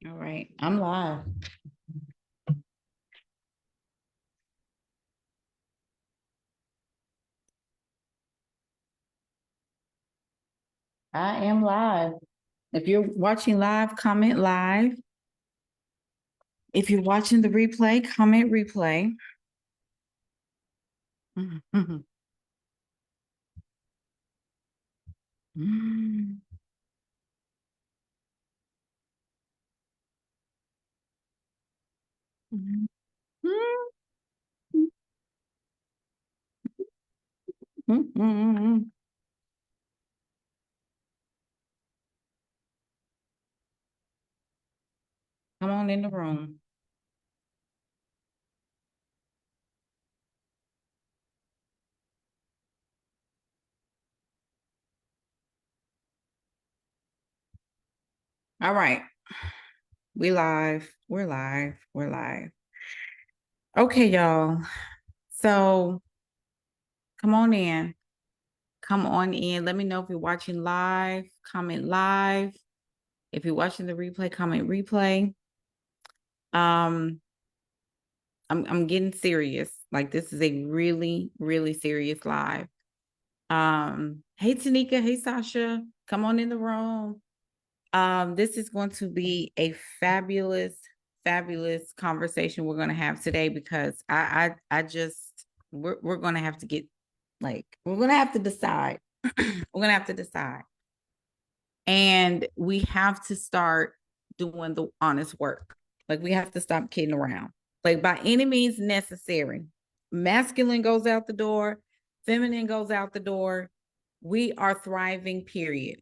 All right, I'm live. I am live. If you're watching live, comment live. If you're watching the replay, comment replay. Mhm. Mhm. Mhm. Mhm. Come on in the room. All right. We live. We're live. We're live. Okay, y'all. So come on in. Come on in. Let me know if you're watching live. Comment live. If you're watching the replay, comment replay. I'm getting serious. Like this is a really, really serious live. Hey Tanika, hey Sasha, come on in the room. This is going to be a fabulous, fabulous conversation we're going to have today because I just we're going to have to get we're going to have to decide. We're going to have to decide, and we have to start doing the honest work. Like we have to stop kidding around. Like by any means necessary. Masculine goes out the door, feminine goes out the door. We are thriving, period.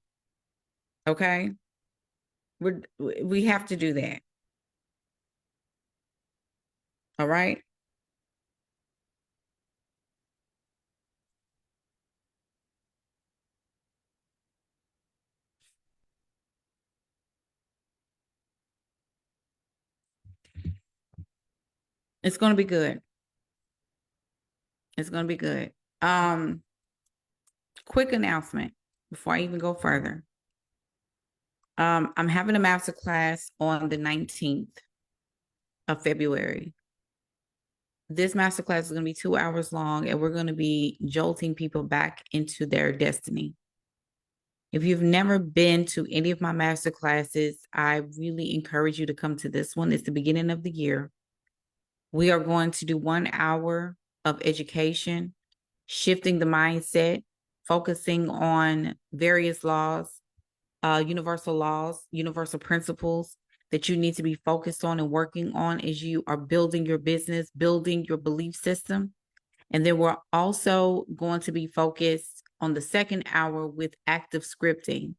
Okay? We have to do that. All right? It's going to be good. It's going to be good. Quick announcement before I even go further. I'm having a master class on the 19th of February. This masterclass is going to be 2 hours long, and we're going to be jolting people back into their destiny. If you've never been to any of my masterclasses, I really encourage you to come to this one. It's the beginning of the year. We are going to do 1 hour of education, shifting the mindset, focusing on various laws, universal principles that you need to be focused on and working on as you are building your business, building your belief system. And then we're also going to be focused on the second hour with active scripting.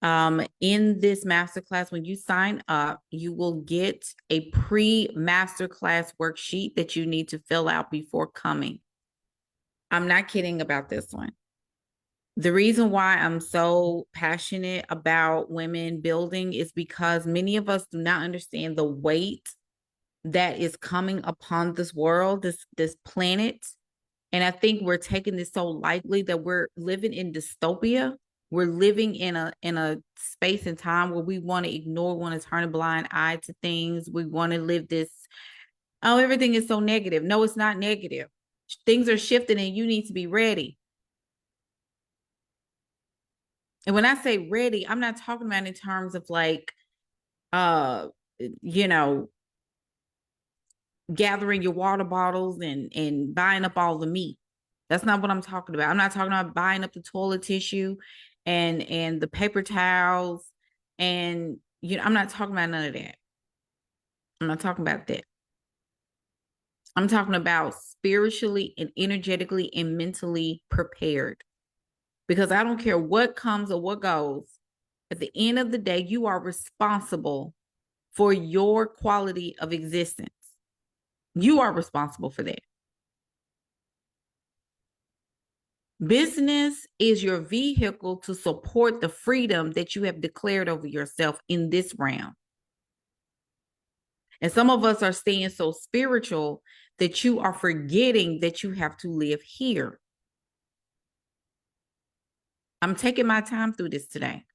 In this masterclass, when you sign up, you will get a pre-masterclass worksheet that you need to fill out before coming. I'm not kidding about this one. The reason why I'm so passionate about women building is because many of us do not understand the weight that is coming upon this world, this planet. And I think we're taking this so lightly that we're living in dystopia. We're living in a space and time where we want to ignore, want to turn a blind eye to things. We want to live this, oh, everything is so negative. No, it's not negative. Things are shifting and you need to be ready. And when I say ready, I'm not talking about in terms of like you know, gathering your water bottles and buying up all the meat. That's not what I'm talking about. I'm not talking about buying up the toilet tissue and the paper towels and I'm not talking about none of that. I'm not talking about that. I'm talking about spiritually and energetically and mentally prepared. Because I don't care what comes or what goes. At the end of the day, you are responsible for your quality of existence. You are responsible for that. Business is your vehicle to support the freedom that you have declared over yourself in this realm. And some of us are staying so spiritual that you are forgetting that you have to live here. I'm taking my time through this today.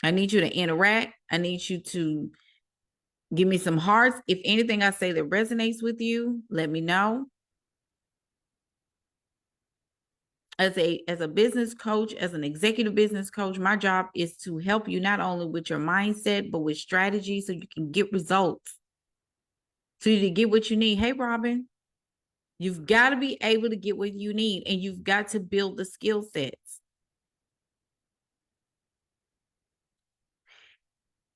I need you to interact. I need you to give me some hearts. If anything I say that resonates with you, let me know. As a business coach, as an executive business coach, my job is to help you not only with your mindset, but with strategy so you can get results. So you to get what you need. Hey, Robin, you've got to be able to get what you need, and you've got to build the skill sets.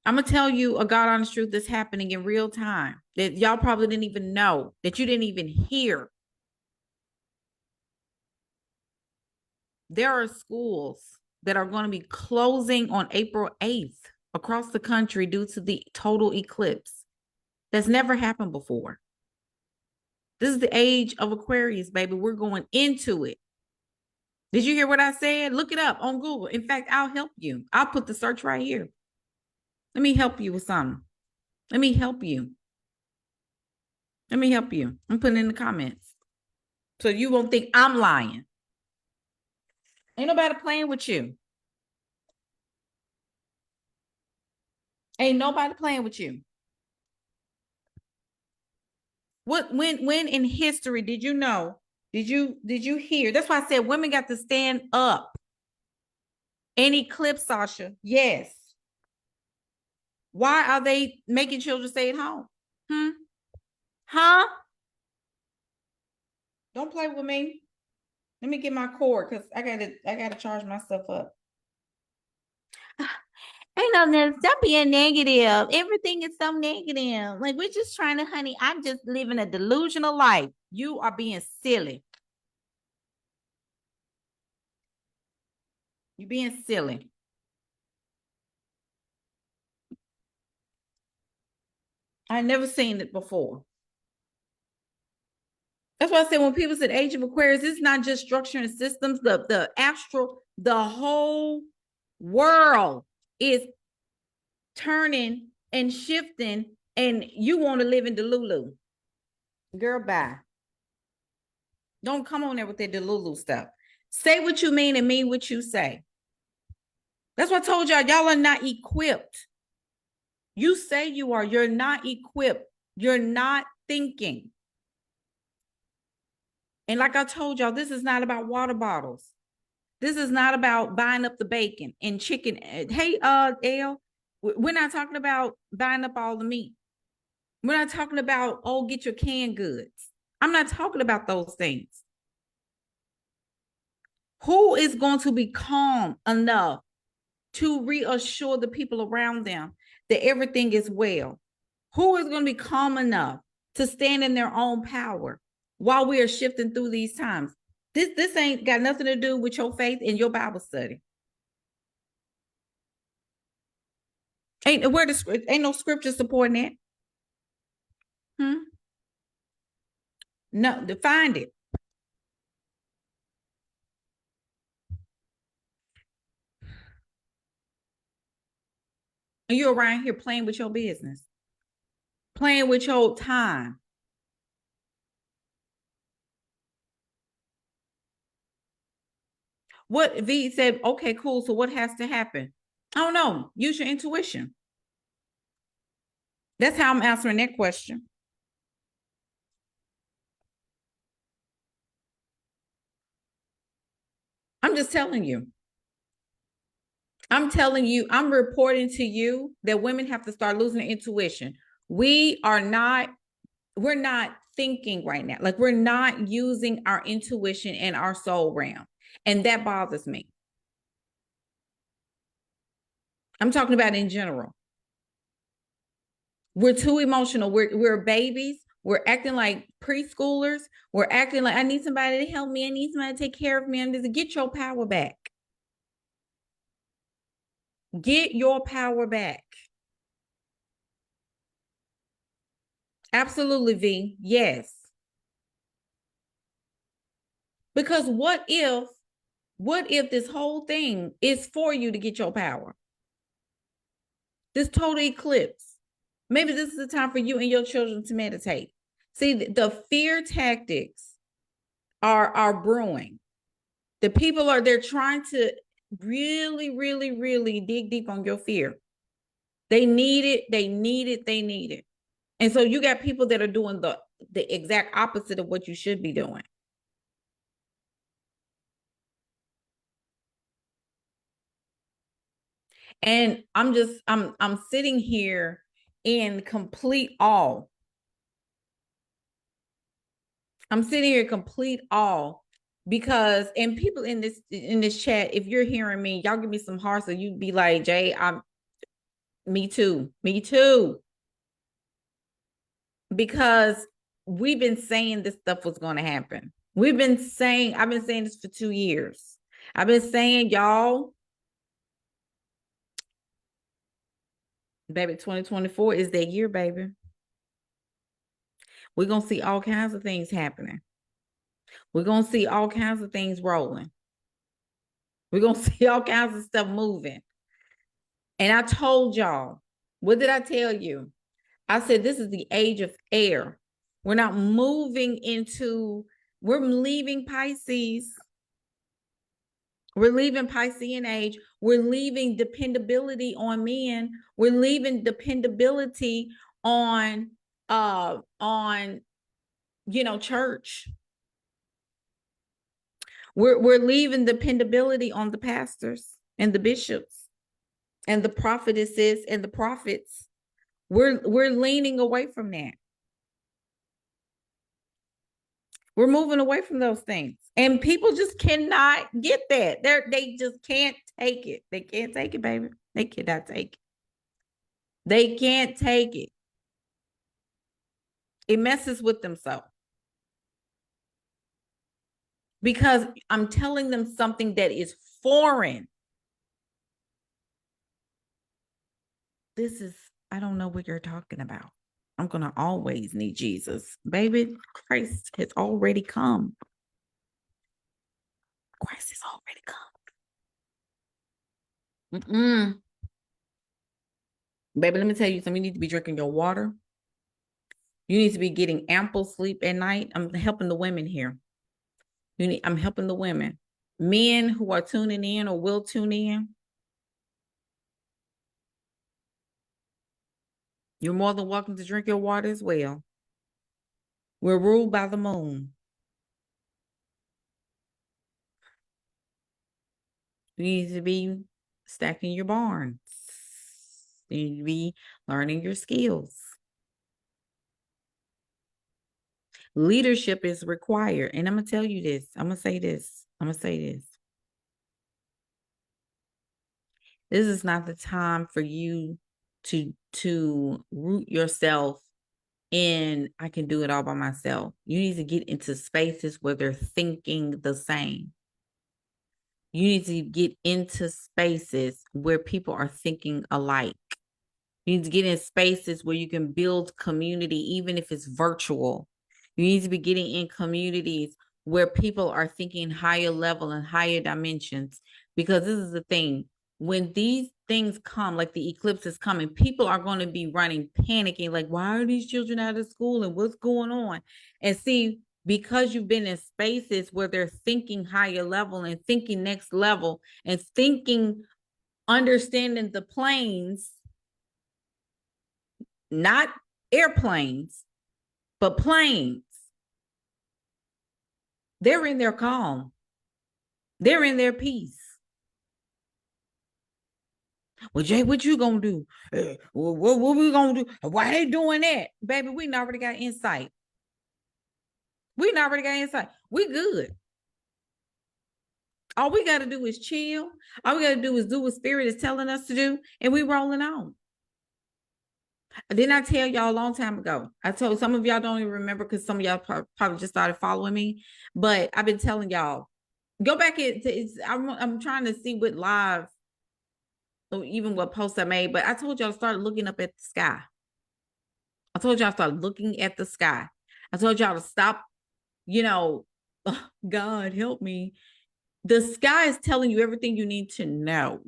I'm going to tell you a God honest truth that's happening in real time that y'all probably didn't even know, that you didn't even hear. There are schools that are going to be closing on April 8th across the country due to the total eclipse. That's never happened before. This is the age of Aquarius, baby. We're going into it. Did you hear what I said? Look it up on Google. In fact, I'll help you. I'll put the search right here. Let me help you with something. Let me help you. Let me help you. I'm putting in the comments so you won't think I'm lying. Ain't nobody playing with you. Ain't nobody playing with you. When in history did you know? Did you hear? That's why I said women got to stand up. And eclipse, Sasha. Yes. Why are they making children stay at home? Huh? Don't play with me. Let me get my cord because I gotta charge my stuff up. Ain't no, stop being negative. Everything is so negative. Like, we're just trying to, honey, I'm just living a delusional life. You are being silly. You're being silly. I never seen it before. That's why I said when people said age of Aquarius, it's not just structure and systems. The astral, the whole world is turning and shifting, and you want to live in Delulu. Girl, bye. Don't come on there with that Delulu stuff. Say what you mean and mean what you say. That's what I told y'all are not equipped. You say you are. You're not equipped. You're not thinking. And like I told y'all, this is not about water bottles. This is not about buying up the bacon and chicken. Hey, Elle, we're not talking about buying up all the meat. We're not talking about, oh, get your canned goods. I'm not talking about those things. Who is going to be calm enough to reassure the people around them that everything is well? Who is going to be calm enough to stand in their own power while we are shifting through these times? This ain't got nothing to do with your faith and your Bible study. Ain't no scripture supporting that. No, find it. And you're around here playing with your business, playing with your time. What V said, okay, cool. So what has to happen? I don't know. Use your intuition. That's how I'm answering that question. I'm just telling you. I'm telling you, I'm reporting to you that women have to start losing their intuition. We're not thinking right now. Like, we're not using our intuition and our soul realm. And that bothers me. I'm talking about in general. We're too emotional. We're babies. We're acting like preschoolers. We're acting like, I need somebody to help me. I need somebody to take care of me. I'm just, get your power back. Get your power back. Absolutely, V. Yes. Because what if this whole thing is for you to get your power? This total eclipse. Maybe this is the time for you and your children to meditate. See, the fear tactics are brewing. The people they're trying to really, really, really dig deep on your fear. They need it, they need it, they need it. And so you got people that are doing the exact opposite of what you should be doing. And I'm sitting here in complete awe. I'm sitting here in complete awe because, and people in this chat, if you're hearing me, y'all give me some hearts, so you'd be like, Jay, me too, me too. Because we've been saying this stuff was going to happen. I've been saying this for 2 years. I've been saying, y'all, baby, 2024 is that year, baby. We're going to see all kinds of things happening. We're going to see all kinds of things rolling. We're going to see all kinds of stuff moving. And I told y'all, what did I tell you? I said, this is the age of air. We're not moving into, we're leaving Pisces. We're leaving Piscean age. We're leaving dependability on men. We're leaving dependability on church. We're leaving dependability on the pastors and the bishops and the prophetesses and the prophets. We're leaning away from that. We're moving away from those things. And people just cannot get that. They just can't take it. They can't take it, baby. They cannot take it. They can't take it. It messes with them so. Because I'm telling them something that is foreign. I don't know what you're talking about. I'm going to always need Jesus. Baby, Christ has already come. Christ has already come. Baby, let me tell you something. You need to be drinking your water. You need to be getting ample sleep at night. I'm helping the women here. I'm helping the women. Men who are tuning in or will tune in, you're more than welcome to drink your water as well. We're ruled by the moon. You need to be stacking your barns. You need to be learning your skills. Leadership is required. And I'm going to tell you this. I'm going to say this. This is not the time for you to root yourself in, I can do it all by myself. You need to get into spaces where they're thinking the same. You need to get into spaces where people are thinking alike. You need to get in spaces where you can build community, even if it's virtual. You need to be getting in communities where people are thinking higher level and higher dimensions. Because this is the thing. When these things come, like the eclipse is coming, people are going to be running, panicking, like, why are these children out of school and what's going on? And see, because you've been in spaces where they're thinking higher level and thinking next level and thinking, understanding the planes, not airplanes, but planes. They're in their calm. They're in their peace. Well, Jay, what you gonna do? What we gonna do? Why they doing that? Baby, we already got insight. We good. All we got to do is chill. All we got to do is do what spirit is telling us to do, and we rolling on. Didn't I tell y'all a long time ago? I told some of y'all don't even remember because some of y'all probably just started following me. But I've been telling y'all, go back I'm trying to see what live or even what posts I made. But I told y'all to start looking up at the sky. I told y'all to start looking at the sky. I told y'all to stop, God help me. The sky is telling you everything you need to know.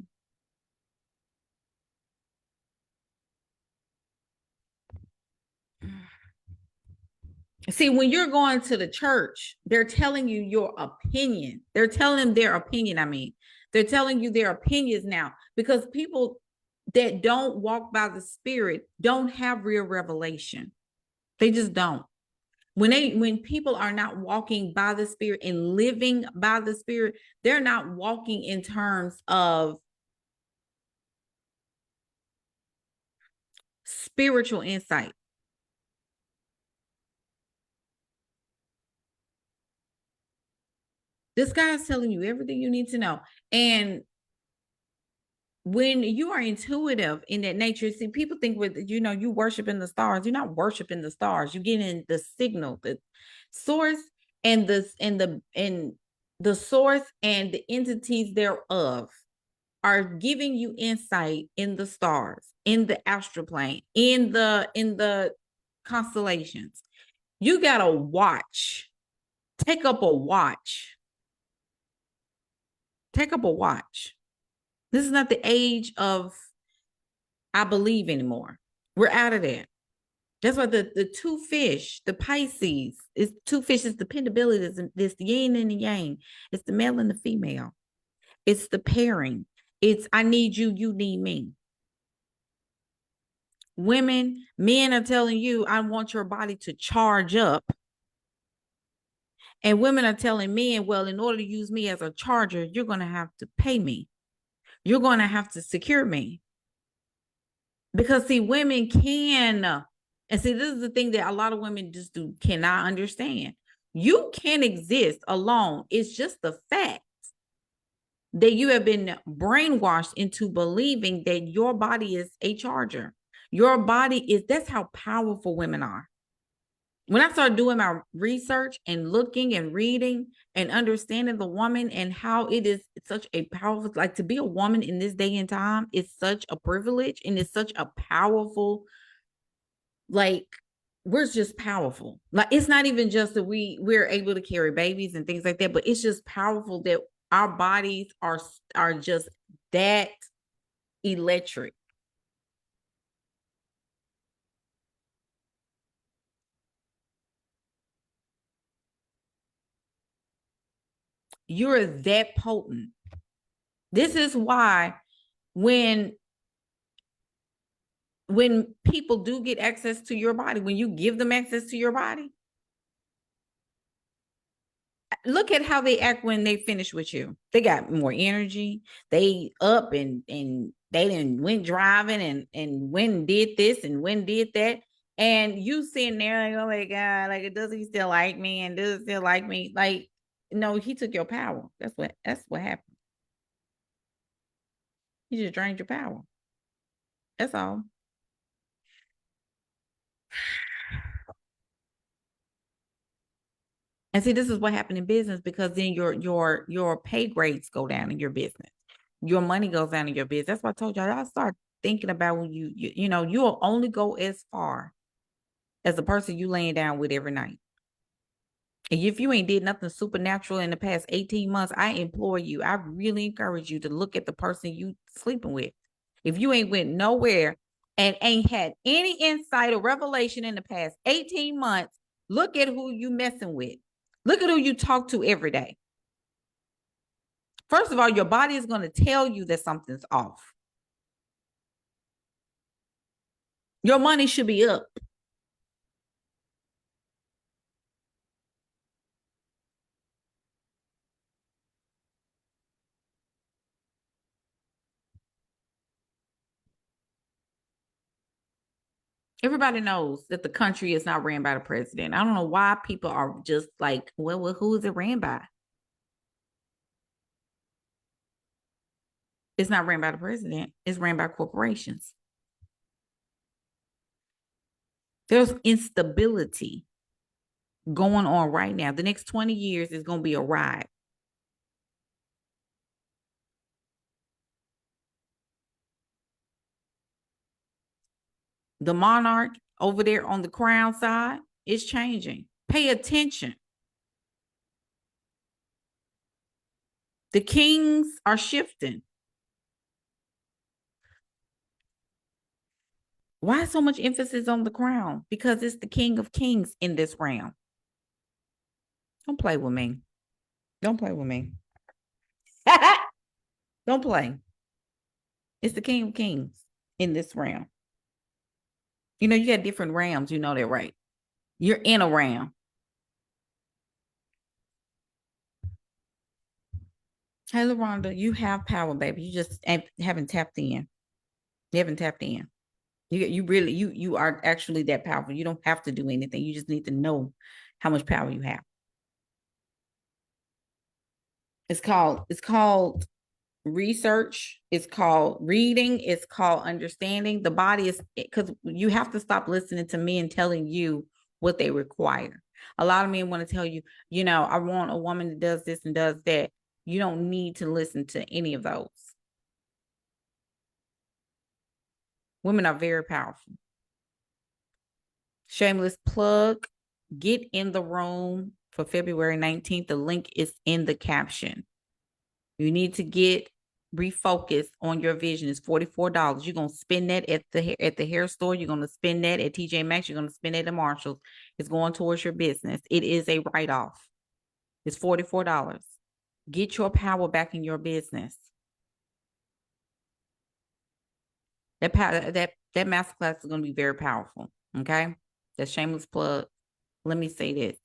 See, when you're going to the church, they're telling you your opinion. They're telling them their opinion. They're telling you their opinions now, because people that don't walk by the spirit don't have real revelation. They just don't. When people are not walking by the spirit and living by the spirit, they're not walking in terms of spiritual insight. This guy's telling you everything you need to know. And when you are intuitive in that nature, see, people think with, you worshiping the stars. You're not worshiping the stars. You're getting the signal, the source, and the source and the entities thereof are giving you insight in the stars, in the astral plane, in the constellations. You gotta watch. Take up a watch. Take up a watch. This is not the age of I believe anymore. We're out of that. That's why the two fish, the Pisces, is two fish, is dependability. It's the yin and the yang. It's the male and the female. It's the pairing. It's I need you, you need me. Men are telling you, I want your body to charge up. And women are telling men, well, in order to use me as a charger, you're going to have to pay me. You're going to have to secure me. Because see, women can, and see, this is the thing that a lot of women just cannot understand. You can exist alone. It's just the fact that you have been brainwashed into believing that your body is a charger. Your body is, that's how powerful women are. When I started doing my research and looking and reading and understanding the woman and how it is such a powerful, like to be a woman in this day and time is such a privilege, and it's such a powerful, like, we're just powerful. Like, it's not even just that we're able to carry babies and things like that, but it's just powerful that our bodies are just that electric. You're that potent. This is why when people do get access to your body, when you give them access to your body, look at how they act when they finish with you. They got more energy. They up and they didn't went driving and when did this and when did that. And you sitting there like, oh my God, like, does he still like me? And does he still like me? Like, no, he took your power. That's what happened. He just drained your power. That's all. And see, this is what happened in business, because then your pay grades go down in your business. Your money goes down in your business. That's why I told y'all start thinking about when you'll only go as far as the person you laying down with every night. And if you ain't did nothing supernatural in the past 18 months, I implore you, I really encourage you to look at the person you sleeping with. If you ain't went nowhere and ain't had any insight or revelation in the past 18 months, look at who you messing with. Look at who you talk to every day. First of all, your body is going to tell you that something's off. Your money should be up. Everybody knows that the country is not ran by the president. I don't know why people are just like, well, who is it ran by? It's not ran by the president. It's ran by corporations. There's instability going on right now. The next 20 years is going to be a ride. The monarch over there on the crown side is changing. Pay attention. The kings are shifting. Why so much emphasis on the crown? Because it's the king of kings in this realm. Don't play with me. Don't play with me. Don't play. It's the King of Kings in this realm. You know, you got different realms. You know that, right? You're in a realm. Hey, LaRonda, you have power, baby. You just haven't tapped in. You haven't tapped in. You really you are actually that powerful. You don't have to do anything. You just need to know how much power you have. It's called research, it's called reading, it's called understanding. The body is, because you have to stop listening to men telling you what they require. A lot of men want to tell you, I want a woman that does this and does that. You don't need to listen to any of those. Women are very powerful. Shameless plug, get in the room for February 19th. The link is in the caption. You need to get refocused on your vision. It's $44. You're going to spend that at the hair store. You're going to spend that at TJ Maxx. You're going to spend it at Marshalls. It's going towards your business. It is a write-off. It's $44. Get your power back in your business. That masterclass is going to be very powerful. Okay? That's shameless plug. Let me say this.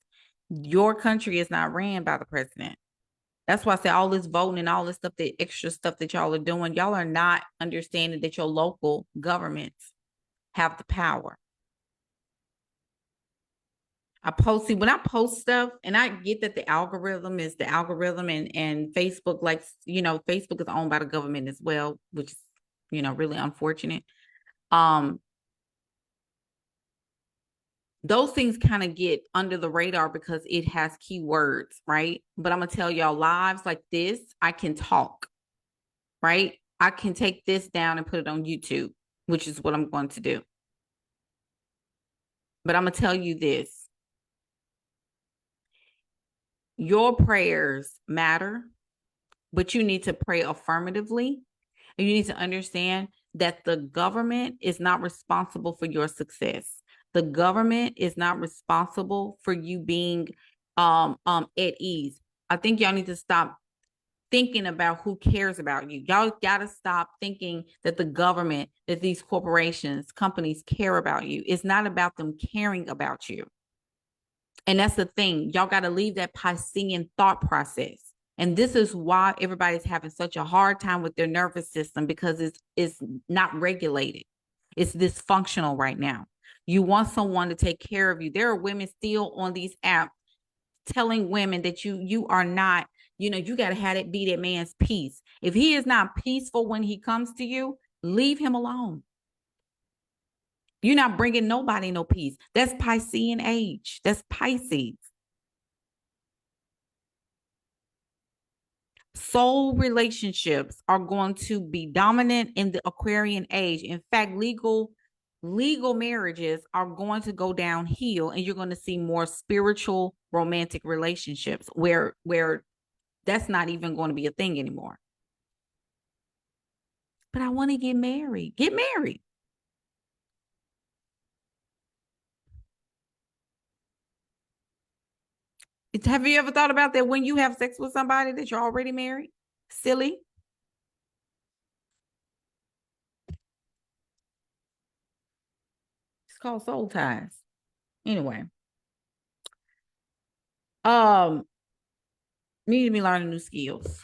Your country is not ran by the president. That's why I say all this voting and all this stuff, the extra stuff that y'all are doing, y'all are not understanding that your local governments have the power. When I post stuff, and I get that the algorithm is the algorithm, and Facebook, Facebook is owned by the government as well, which is, really unfortunate. Those things kind of get under the radar because it has keywords, right? But I'm going to tell y'all, lives like this, I can talk, right? I can take this down and put it on YouTube, which is what I'm going to do. But I'm going to tell you this. Your prayers matter, but you need to pray affirmatively. And you need to understand that the government is not responsible for your success. The government is not responsible for you being at ease. I think y'all need to stop thinking about who cares about you. Y'all got to stop thinking that the government, that these corporations, companies care about you. It's not about them caring about you. And that's the thing. Y'all got to leave that Piscean thought process. And this is why everybody's having such a hard time with their nervous system, because it's not regulated. It's dysfunctional right now. You want someone to take care of you. There are women still on these apps telling women that you are not, you got to have it be that man's peace. If he is not peaceful when he comes to you, leave him alone. You're not bringing nobody no peace. That's Piscean age. That's Pisces. Soul relationships are going to be dominant in the Aquarian age. In fact, legal marriages are going to go downhill, and you're going to see more spiritual romantic relationships where that's not even going to be a thing anymore. But I want to get married. Get married. Have you ever thought about that when you have sex with somebody that you're already married? Silly. It's called soul ties. Anyway. Need to be learning new skills.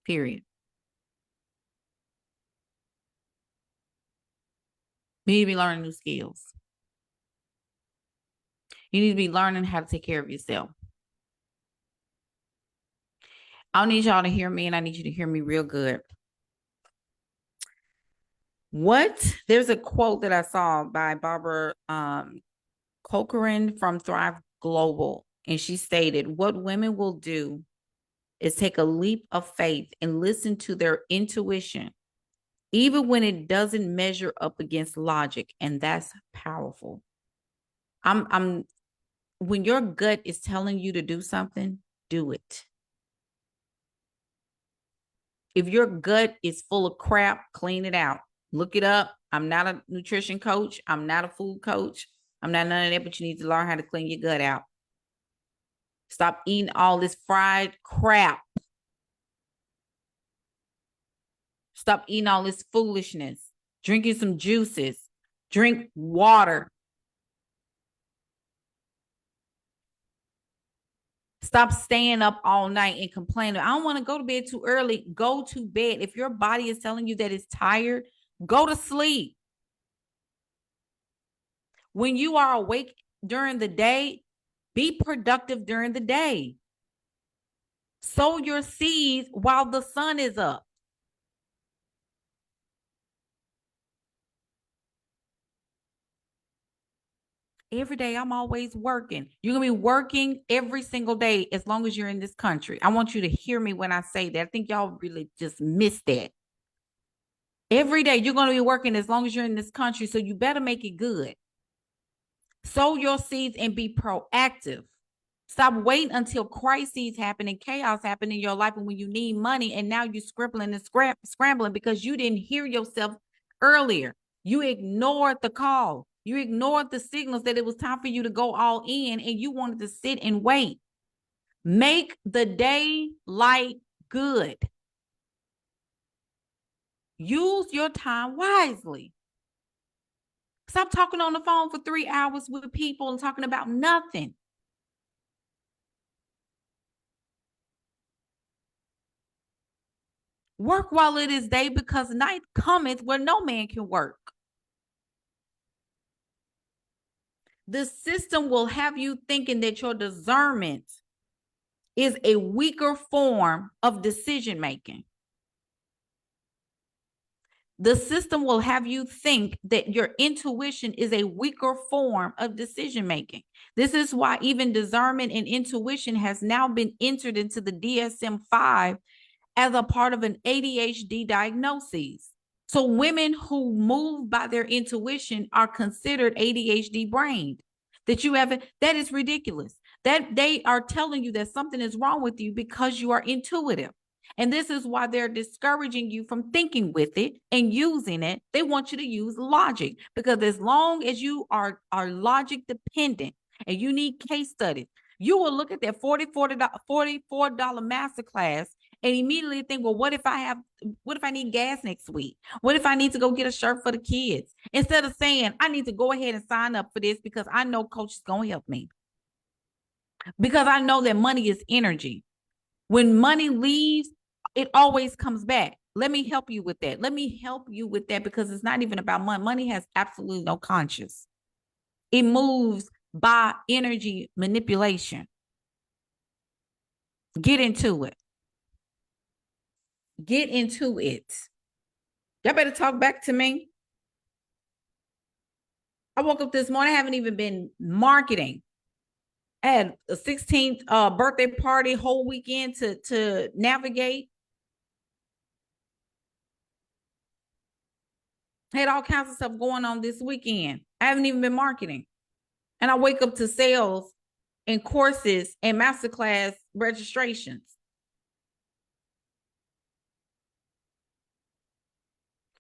Period. You need to be learning new skills. You need to be learning how to take care of yourself. I need y'all to hear me, and I need you to hear me real good. There's a quote that I saw by Barbara Corcoran from Thrive Global, and she stated, "What women will do is take a leap of faith and listen to their intuition, even when it doesn't measure up against logic." And that's powerful. When your gut is telling you to do something, do it. If your gut is full of crap, clean it out. Look it up. I'm not a nutrition coach. I'm not a food coach. I'm not none of that, but you need to learn how to clean your gut out. Stop eating all this fried crap. Stop eating all this foolishness. Drinking some juices. Drink water. Stop staying up all night and complaining. I don't want to go to bed too early. Go to bed. If your body is telling you that it's tired, go to sleep. When you are awake during the day, be productive during the day. Sow your seeds while the sun is up. Every day, I'm always working. You're going to be working every single day as long as you're in this country. I want you to hear me when I say that. I think y'all really just missed that. Every day, you're going to be working as long as you're in this country, so you better make it good. Sow your seeds and be proactive. Stop waiting until crises happen and chaos happen in your life and when you need money, and now you're scribbling and scrambling because you didn't hear yourself earlier. You ignored the call. You ignored the signals that it was time for you to go all in, and you wanted to sit and wait. Make the daylight good. Use your time wisely. Stop talking on the phone for 3 hours with people and talking about nothing. Work while it is day, because night cometh where no man can work. The system will have you thinking that your discernment is a weaker form of decision making. The system will have you think that your intuition is a weaker form of decision making. This is why even discernment and intuition has now been entered into the DSM-5 as a part of an ADHD diagnosis. So women who move by their intuition are considered ADHD brained. That is ridiculous. That they are telling you that something is wrong with you because you are intuitive. And this is why they're discouraging you from thinking with it and using it. They want you to use logic, because as long as you are logic dependent and you need case studies, you will look at that $44 masterclass and immediately think, well, what if I need gas next week? What if I need to go get a shirt for the kids? Instead of saying, I need to go ahead and sign up for this because I know coach is going to help me. Because I know that money is energy. When money leaves, it always comes back. Let me help you with that. Let me help you with that, because it's not even about money. Money has absolutely no conscience. It moves by energy manipulation. Get into it. Get into it. Y'all better talk back to me. I woke up this morning, I haven't even been marketing. I had a 16th birthday party whole weekend to navigate. I had all kinds of stuff going on this weekend. I haven't even been marketing. And I wake up to sales and courses and masterclass registrations.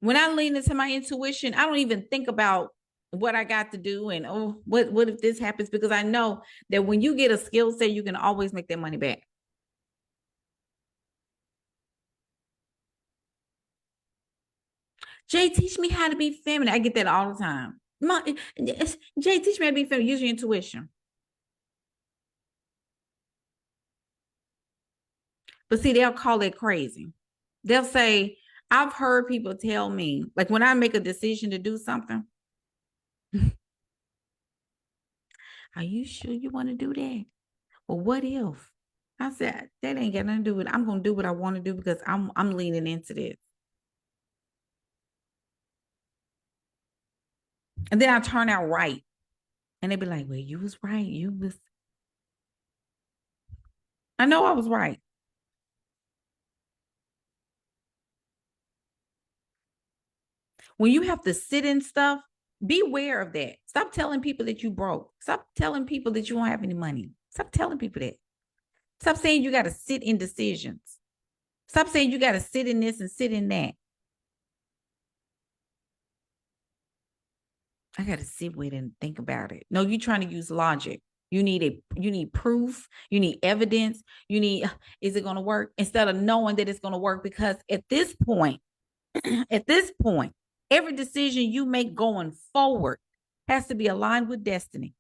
When I lean into my intuition, I don't even think about what I got to do and, oh, what if this happens? Because I know that when you get a skill set, you can always make that money back. Jay, teach me how to be feminine. I get that all the time. Jay, teach me how to be feminine. Use your intuition. But see, they'll call it crazy. They'll say, I've heard people tell me, like when I make a decision to do something, are you sure you want to do that? Well, what if? I said, that ain't got nothing to do with it. I'm going to do what I want to do because I'm leaning into this. And then I turn out right. And they'd be like, well, you was right. I know I was right. When you have to sit in stuff, be aware of that. Stop telling people that you broke. Stop telling people that you won't have any money. Stop telling people that. Stop saying you got to sit in decisions. Stop saying you got to sit in this and sit in that. I got to sit with it and think about it. No, you're trying to use logic. You need proof. You need evidence. Is it going to work? Instead of knowing that it's going to work, because at this point, At this point, every decision you make going forward has to be aligned with destiny.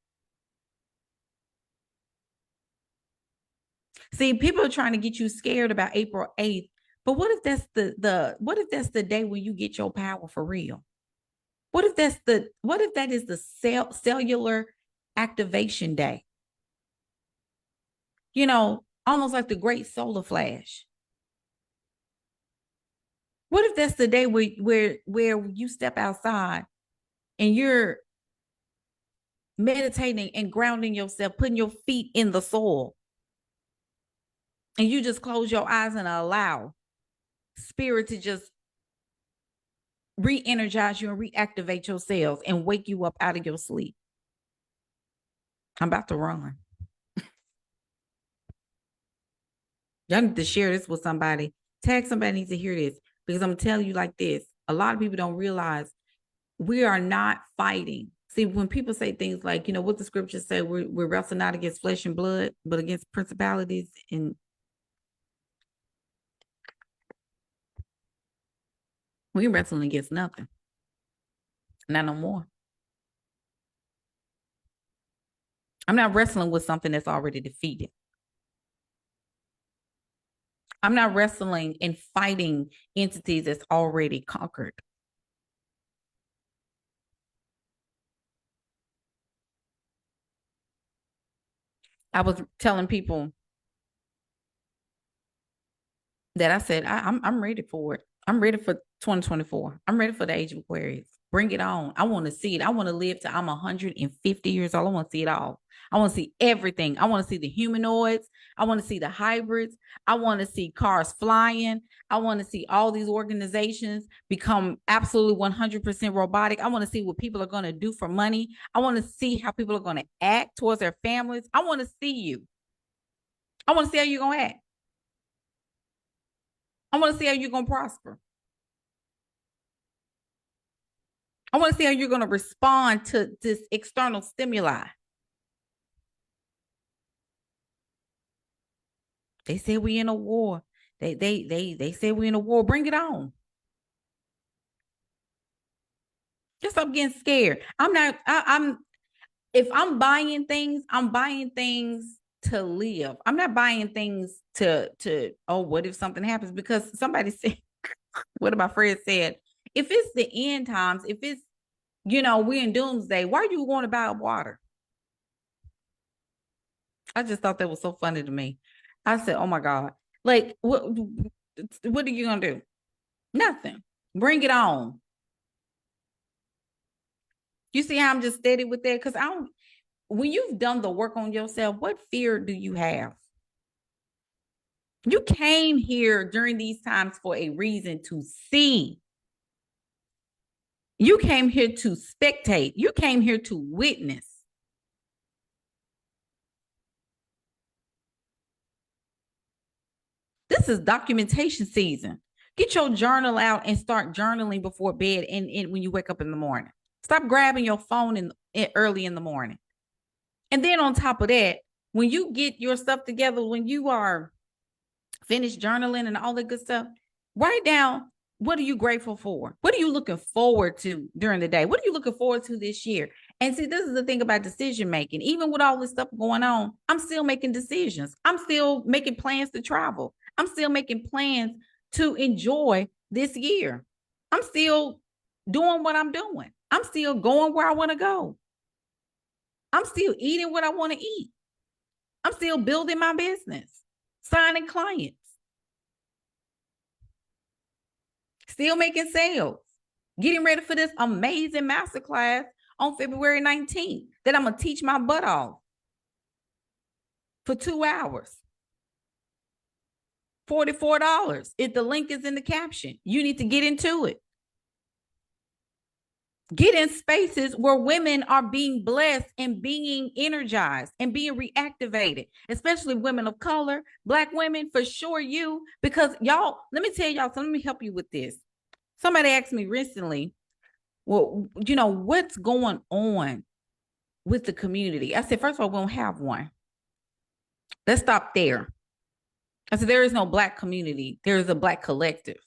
See, people are trying to get you scared about April 8th, but what if that's the day when you get your power for real? What if that is the cellular activation day? You know, almost like the great solar flash. What if that's the day where you step outside and you're meditating and grounding yourself, putting your feet in the soil, and you just close your eyes and allow spirit to just re-energize you and reactivate your cells and wake you up out of your sleep? I'm about to run. Y'all need to share this with somebody. Tag somebody needs to hear this, because I'm telling you like this. A lot of people don't realize we are not fighting. See, when people say things like, you know, what the scriptures say, we're wrestling not against flesh and blood, but against principalities. And we ain't wrestling against nothing. Not no more. I'm not wrestling with something that's already defeated. I'm not wrestling and fighting entities that's already conquered. I was telling people that I said, I'm ready for it. I'm ready for 2024. I'm ready for the age of Aquarius. Bring it on. I want to see it. I want to live till I'm 150 years old. I want to see it all. I want to see everything. I want to see the humanoids. I want to see the hybrids. I want to see cars flying. I want to see all these organizations become absolutely 100% robotic. I want to see what people are going to do for money. I want to see how people are going to act towards their families. I want to see you. I want to see how you're going to act. I want to see how you're going to prosper. I want to see how you're going to respond to this external stimuli. They say we in a war. They say we in a war. Bring it on. Just stop getting scared. If I'm buying things, I'm buying things to live. I'm not buying things to oh, what if something happens? Because somebody said, what my friend said, if it's the end times, if it's, you know, we're in doomsday, why are you going to buy water? I just thought that was so funny to me. I said, oh my God, like, what are you going to do? Nothing. Bring it on. You see how I'm just steady with that? Because when you've done the work on yourself, what fear do you have? You came here during these times for a reason to see. You came here to spectate. You came here to witness. This is documentation season. Get your journal out and start journaling before bed and when you wake up in the morning. Stop grabbing your phone early in the morning. And then on top of that, when you get your stuff together, when you are finished journaling and all that good stuff, write down, what are you grateful for? What are you looking forward to during the day? What are you looking forward to this year? And see, this is the thing about decision making. Even with all this stuff going on, I'm still making decisions. I'm still making plans to travel. I'm still making plans to enjoy this year. I'm still doing what I'm doing. I'm still going where I want to go. I'm still eating what I want to eat. I'm still building my business, signing clients, still making sales, getting ready for this amazing masterclass on February 19th that I'm going to teach my butt off for 2 hours. $44. If the link is in the caption, you need to get into it. Get in spaces where women are being blessed and being energized and being reactivated, especially women of color, Black women, for sure you, because y'all, let me tell y'all, so let me help you with this. Somebody asked me recently, well, you know, what's going on with the community? I said, first of all, we don't have one. Let's stop there. I said, there is no Black community. There is a Black collective.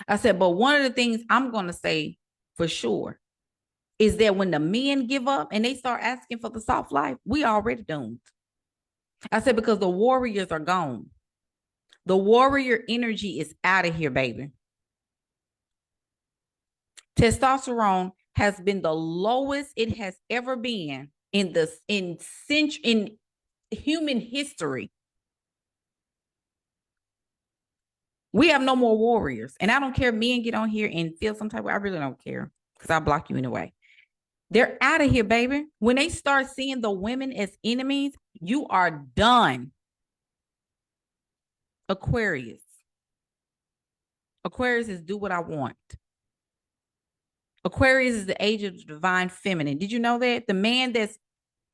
I said, but one of the things I'm going to say for sure is that when the men give up and they start asking for the soft life, we already doomed. I said, because the warriors are gone. The warrior energy is out of here, baby. Testosterone has been the lowest it has ever been in human history. We have no more warriors. And I don't care if men get on here and feel some type of, I really don't care because I'll block you anyway. They're out of here, baby. When they start seeing the women as enemies, you are done. Aquarius. Aquarius is do what I want. Aquarius is the age of the divine feminine. Did you know that? The man that's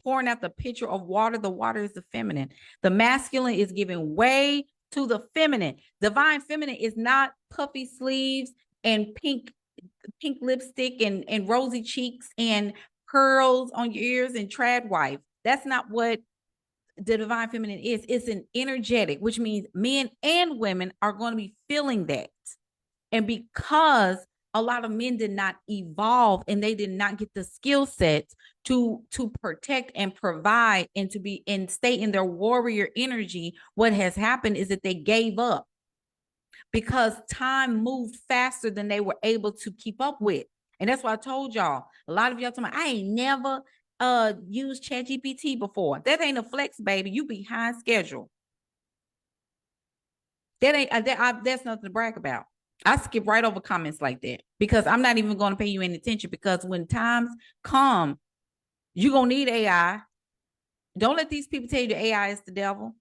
pouring out the pitcher of water, the water is the feminine. The masculine is giving way to the feminine. Divine feminine is not puffy sleeves and pink lipstick and rosy cheeks and pearls on your ears and trad wife. That's not what the divine feminine is. It's an energetic, which means men and women are going to be feeling that. And because a lot of men did not evolve and they did not get the skill sets to protect and provide and to be and stay in their warrior energy, what has happened is that they gave up because time moved faster than they were able to keep up with. And that's why I told y'all, a lot of y'all told me, I ain't never used ChatGPT before. That ain't a flex, baby. You behind schedule. That ain't that's nothing to brag about. I skip right over comments like that because I'm not even going to pay you any attention, because when times come, you're going to need AI. Don't let these people tell you the AI is the devil.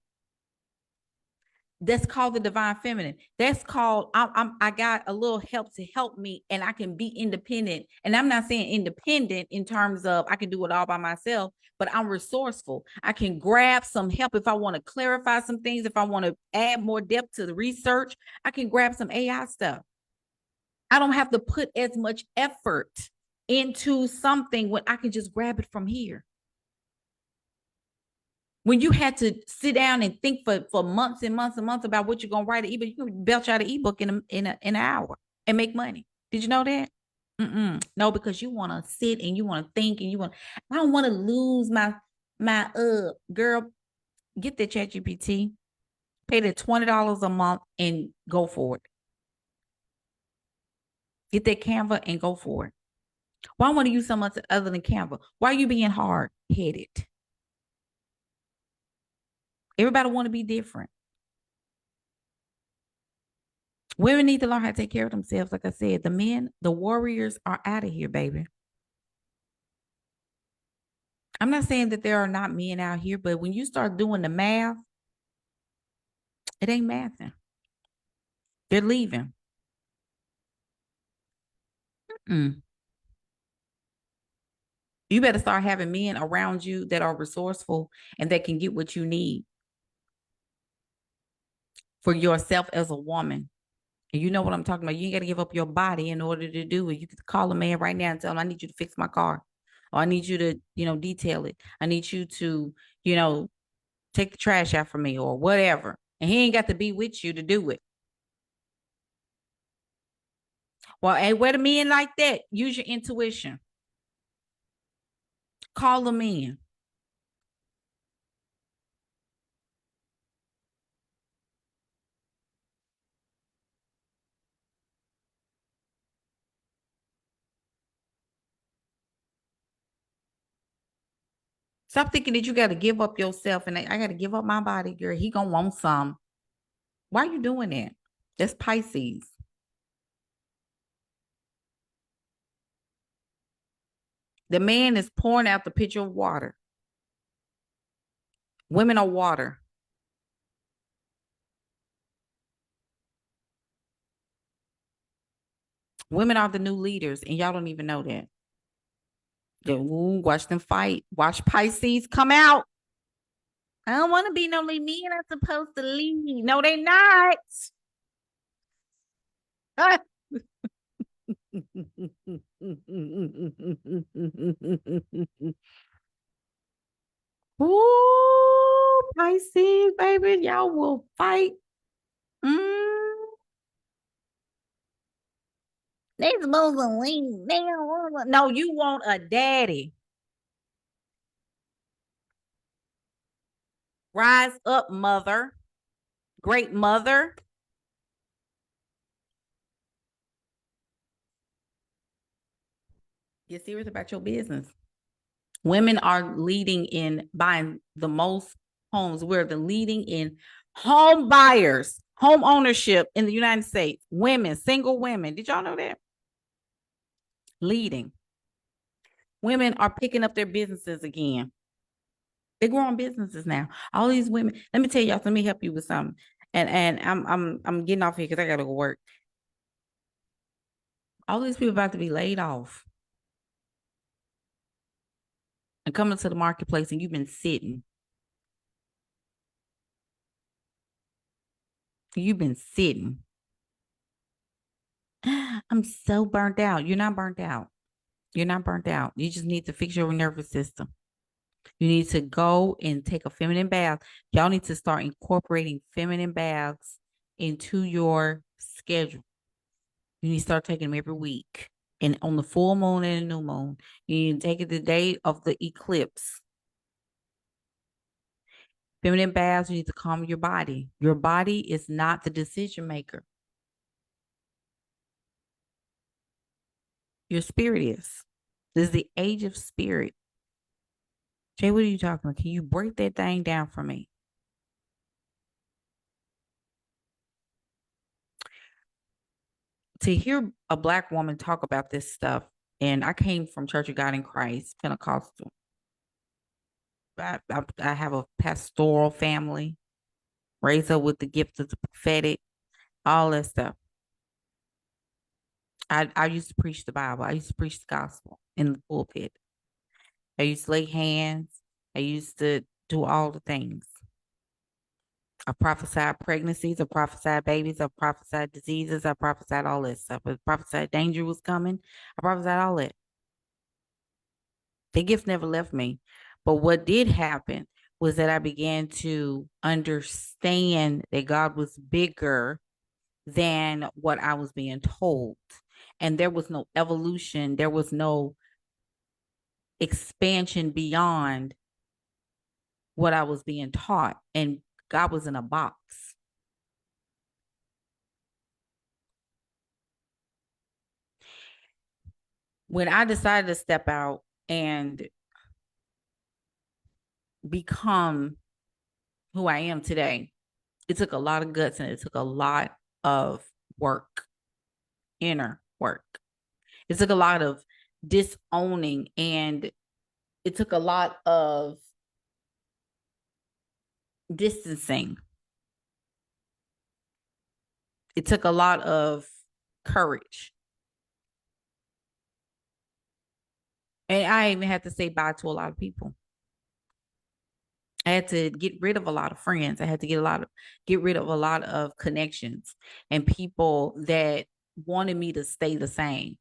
That's called the divine feminine. That's called I got a little help to help me and I can be independent. And I'm not saying independent in terms of I can do it all by myself, but I'm resourceful. I can grab some help if I want to clarify some things, if I want to add more depth to the research, I can grab some AI stuff. I don't have to put as much effort into something when I can just grab it from here. When you had to sit down and think for months and months and months about what you're going to write an ebook, you can belch out an ebook in an hour and make money. Did you know that? No, because you want to sit and you want to think and I don't want to lose my girl, get that ChatGPT, pay the $20 a month and go for it. Get that Canva and go for it. Why want to use something other than Canva? Why are you being hard-headed? Everybody want to be different. Women need to learn how to take care of themselves. Like I said, the men, the warriors are out of here, baby. I'm not saying that there are not men out here, but when you start doing the math, it ain't mathing. They're leaving. You better start having men around you that are resourceful and that can get what you need for yourself as a woman. And you know what I'm talking about. You ain't got to give up your body in order to do it. You could call a man right now and tell him, I need you to fix my car. Or I need you to, detail it. I need you to, take the trash out for me or whatever. And he ain't got to be with you to do it. Well, hey, where the men like that? Use your intuition. Call them in. Stop thinking that you got to give up yourself and I got to give up my body, girl. He gonna want some. Why are you doing that? That's Pisces. The man is pouring out the pitcher of water. Women are water. Women are the new leaders, and y'all don't even know that. Ooh, watch them fight. Watch Pisces come out. I don't want to be no lead. Men are supposed to lead. No, they not. Ooh, Pisces, baby, y'all will fight. They supposed to leave. They don't want. No, you want a daddy. Rise up, mother. Great mother. Get serious about your business. Women are leading in buying the most homes. We're the leading in home buyers, home ownership in the United States. Women, single women. Did y'all know that? Leading. Women are picking up their businesses again. They're growing businesses now. All these women. Let me tell y'all. Let me help you with something. And I'm getting off here because I gotta go work. All these people about to be laid off and coming to the marketplace, and you've been sitting. You've been sitting. I'm so burnt out. You're not burnt out. You're not burnt out. You just need to fix your nervous system. You need to go and take a feminine bath. Y'all need to start incorporating feminine baths into your schedule. You need to start taking them every week. And on the full moon and the new moon, you need to take it the day of the eclipse. Feminine baths, you need to calm your body. Your body is not the decision maker. Your spirit is. This is the age of spirit. Jay, what are you talking about? Can you break that thing down for me? To hear a Black woman talk about this stuff, and I came from Church of God in Christ, Pentecostal. I have a pastoral family, raised up with the gift of the prophetic, all that stuff. I used to preach the Bible. I used to preach the gospel in the pulpit. I used to lay hands. I used to do all the things. I prophesied pregnancies. I prophesied babies. I prophesied diseases. I prophesied all that stuff. I prophesied danger was coming. I prophesied all that. The gift never left me. But what did happen was that I began to understand that God was bigger than what I was being told. And there was no evolution. There was no expansion beyond what I was being taught. And God was in a box. When I decided to step out and become who I am today, it took a lot of guts and it took a lot of work, inner work. It took a lot of disowning, and it took a lot of distancing. It took a lot of courage. And I even had to say bye to a lot of people. I had to get rid of a lot of friends. I had to get rid of a lot of connections and people that wanted me to stay the same.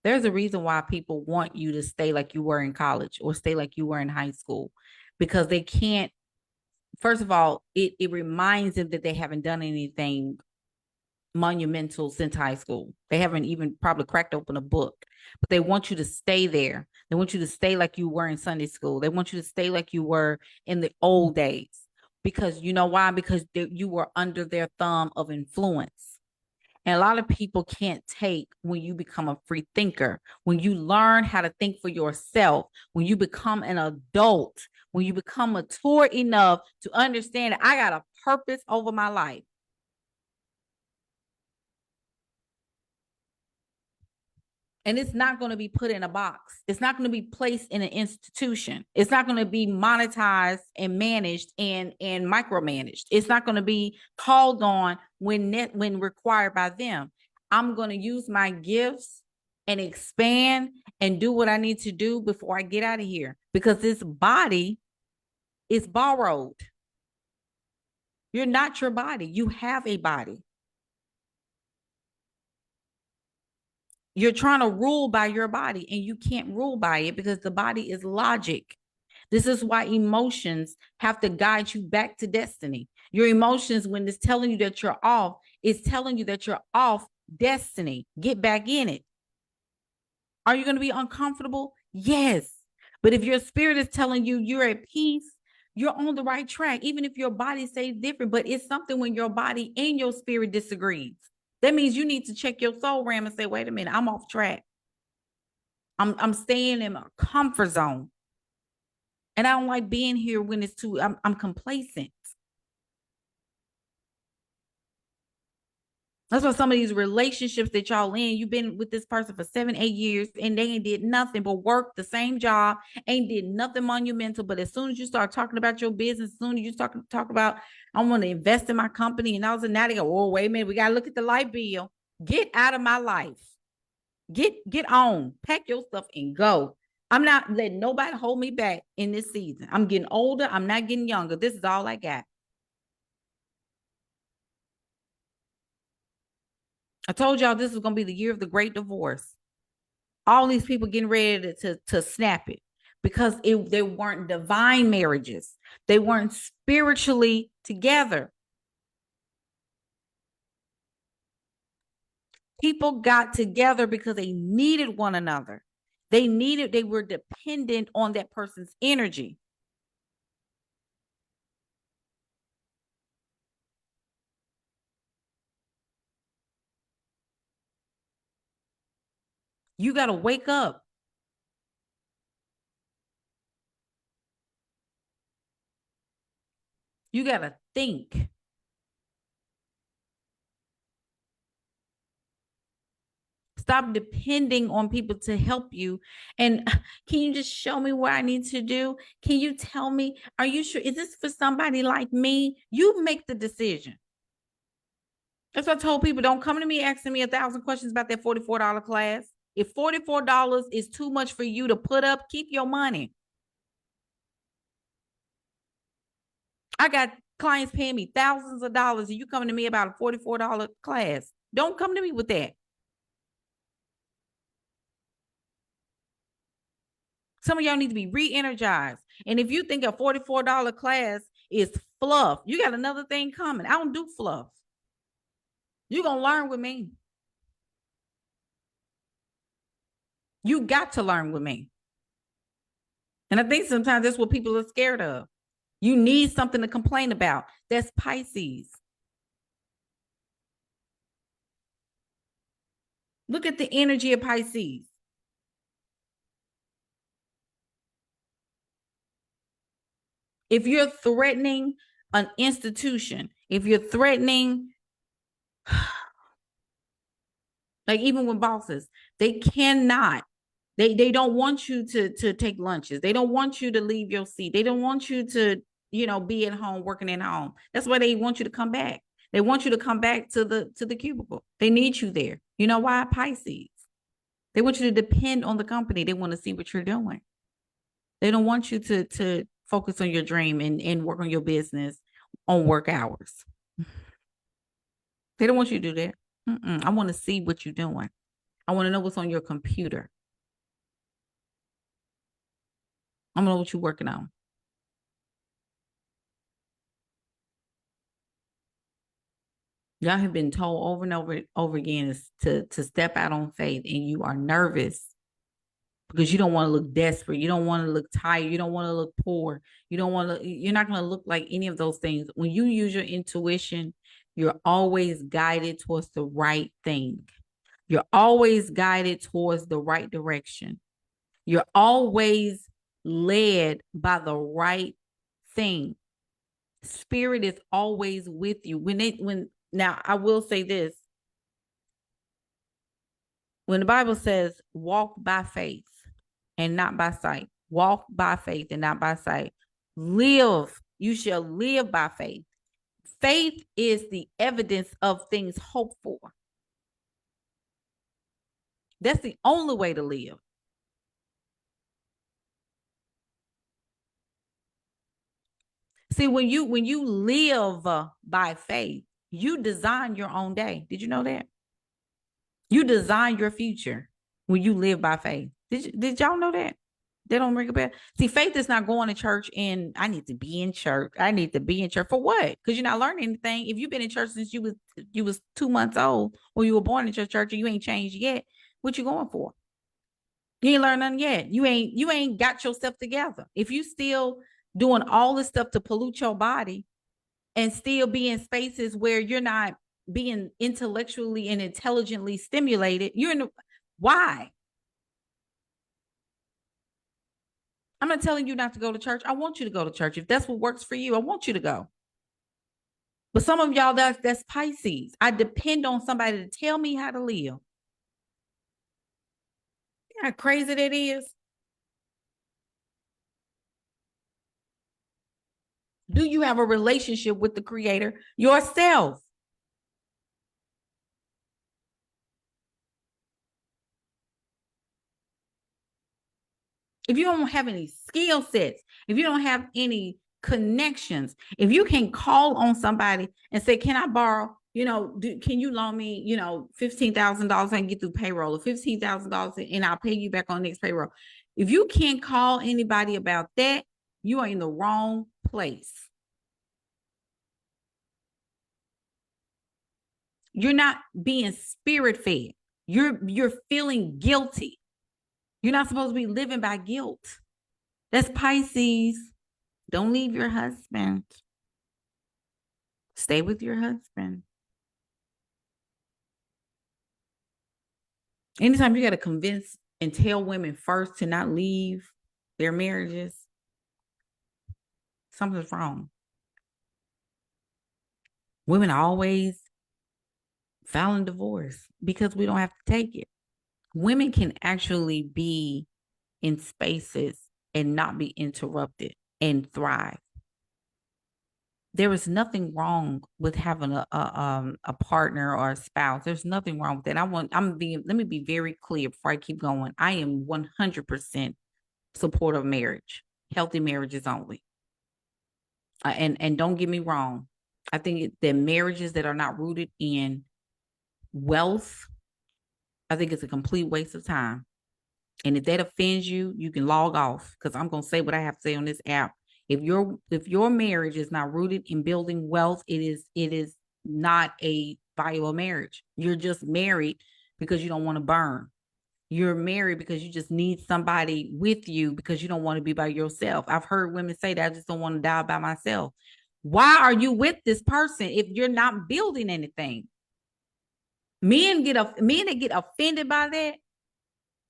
There's a reason why people want you to stay like you were in college or stay like you were in high school, because they can't. First of all, it reminds them that they haven't done anything monumental since high school. They haven't even probably cracked open a book, but they want you to stay there. They want you to stay like you were in Sunday school. They want you to stay like you were in the old days, because you know why? Because you were under their thumb of influence. And a lot of people can't take when you become a free thinker, when you learn how to think for yourself, when you become an adult, when you become mature enough to understand that I got a purpose over my life. And it's not going to be put in a box. It's not going to be placed in an institution. It's not going to be monetized and managed and micromanaged. It's not going to be called on when required by them. I'm going to use my gifts and expand and do what I need to do before I get out of here, because this body is borrowed. You're not your body. You have a body. You're trying to rule by your body, and you can't rule by it because the body is logic. This is why emotions have to guide you back to destiny. Your emotions, when it's telling you that you're off, it's telling you that you're off destiny. Get back in it. Are you going to be uncomfortable? Yes. But if your spirit is telling you you're at peace, you're on the right track, even if your body says different. But it's something when your body and your spirit disagrees. That means you need to check your soul ram and say, wait a minute, I'm off track. I'm staying in my comfort zone. And I don't like being here when it's too, I'm complacent. That's why some of these relationships that y'all in, you've been with this person for 7, 8 years and they ain't did nothing but work the same job, ain't did nothing monumental. But as soon as you start talking about your business, as soon as you talk about, I want to invest in my company, and all of a sudden now they go, oh, wait a minute, we got to look at the light bill. Get out of my life. Get on, pack your stuff and go. I'm not letting nobody hold me back in this season. I'm getting older. I'm not getting younger. This is all I got. I told y'all this is going to be the year of the great divorce. All these people getting ready to snap it because they weren't divine marriages. They weren't spiritually together. People got together because they needed one another. They were dependent on that person's energy. You got to wake up. You got to think. Stop depending on people to help you. And can you just show me what I need to do? Can you tell me, are you sure? Is this for somebody like me? You make the decision. That's what I told people. Don't come to me asking me 1,000 questions about that $44 class. If $44 is too much for you to put up, keep your money. I got clients paying me thousands of dollars and you coming to me about a $44 class. Don't come to me with that. Some of y'all need to be re-energized. And if you think a $44 class is fluff, you got another thing coming. I don't do fluff. You're going to learn with me. You got to learn with me. And I think sometimes that's what people are scared of. You need something to complain about. That's Pisces. Look at the energy of Pisces. If you're threatening an institution, if you're threatening, like even with bosses, they cannot, they don't want you to take lunches. They don't want you to leave your seat. They don't want you to, be at home, working at home. That's why they want you to come back. They want you to come back to the cubicle. They need you there. You know why? Pisces. They want you to depend on the company. They want to see what you're doing. They don't want you to focus on your dream and work on your business on work hours. They don't want you to do that. I want to see what you're doing. I want to know what's on your computer. I want to know what you're working on. Y'all have been told over and over again to step out on faith, and you are nervous because you don't want to look desperate. You don't want to look tired. You don't want to look poor. You're not going to look like any of those things. When you use your intuition, you're always guided towards the right thing. You're always guided towards the right direction. You're always led by the right thing. Spirit is always with you. Now I will say this. When the Bible says walk by faith and not by sight, walk by faith and not by sight, you shall live by faith. Faith is the evidence of things hoped for. That's the only way to live. See, when you live by faith, you design your own day. Did you know that? You design your future when you live by faith. Did y'all know that? They don't ring a bell. See, faith is not going to church and I need to be in church. I need to be in church for what? Because you're not learning anything. If you've been in church since you was 2 months old, or you were born in church and you ain't changed yet, what you going for? You ain't learned nothing yet. You ain't got yourself together. If you still doing all this stuff to pollute your body and still be in spaces where you're not being intellectually and intelligently stimulated, why? I'm not telling you not to go to church. I want you to go to church. If that's what works for you, I want you to go. But some of y'all, that's Pisces. I depend on somebody to tell me how to live. You know how crazy that is? Do you have a relationship with the Creator yourself? If you don't have any skill sets, if you don't have any connections, if you can call on somebody and say, can I borrow, can you loan me, $15,000 I can get through payroll, or $15,000 and I'll pay you back on next payroll. If you can't call anybody about that, you are in the wrong place. You're not being spirit fed. You're feeling guilty. You're not supposed to be living by guilt. That's Pisces. Don't leave your husband. Stay with your husband. Anytime you got to convince and tell women first to not leave their marriages, something's wrong. Women are always filing divorce because we don't have to take it. Women can actually be in spaces and not be interrupted and thrive. There is nothing wrong with having a partner or a spouse. There's nothing wrong with that. Let me be very clear before I keep going. I am 100% supportive of marriage, healthy marriages only. And don't get me wrong. I think that marriages that are not rooted in wealth, I think it's a complete waste of time. And if that offends you, you can log off, because I'm going to say what I have to say on this app. If your marriage is not rooted in building wealth, it is not a viable marriage. You're just married because you don't want to burn. You're married because you just need somebody with you because you don't want to be by yourself. I've heard women say that I just don't want to die by myself. Why are you with this person if you're not building anything? Men that get offended by that.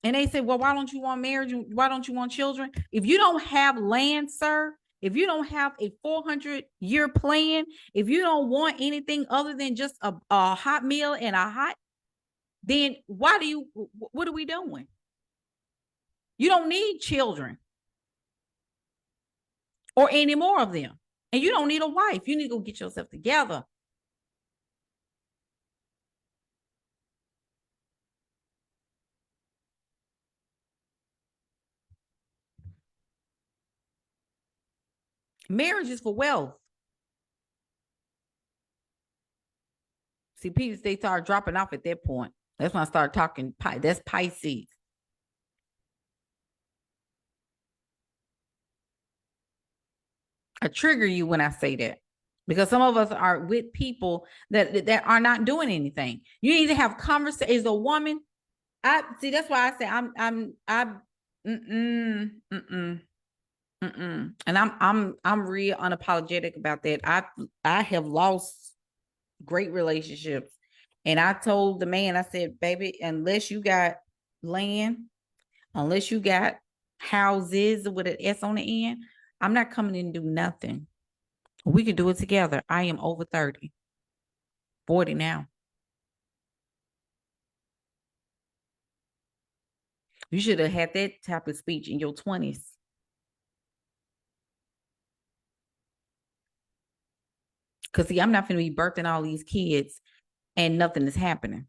And they say, well, why don't you want marriage? Why don't you want children? If you don't have land, sir, if you don't have a 400-year plan, if you don't want anything other than just a hot meal and then what are we doing? You don't need children or any more of them. And you don't need a wife. You need to go get yourself together. Marriage is for wealth. See, people, they start dropping off at that point. That's when I start talking. That's Pisces. I trigger you when I say that, because some of us are with people that are not doing anything. You need to have conversation. As a woman, I see. That's why I say and I'm real unapologetic about that. I have lost great relationships, and I told the man, I said, baby, unless you got land, unless you got houses with an S on the end, I'm not coming in and do nothing. We could do it together. I am over 30, 40 now. You should have had that type of speech in your 20s. Because, see, I'm not going to be birthing all these kids and nothing is happening.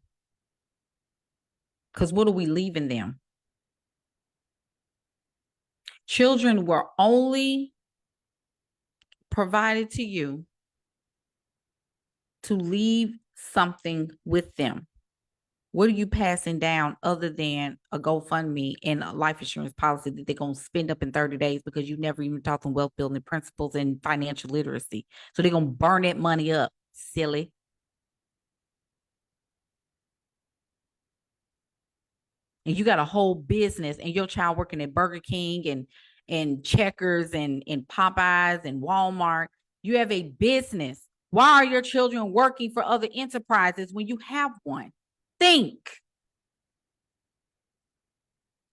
Because what are we leaving them? Children were only provided to you to leave something with them. What are you passing down other than a GoFundMe and a life insurance policy that they're going to spend up in 30 days because you never even taught them wealth building principles and financial literacy? So they're going to burn that money up, silly. And you got a whole business and your child working at Burger King and Checkers and Popeyes and Walmart. You have a business. Why are your children working for other enterprises when you have one? Think.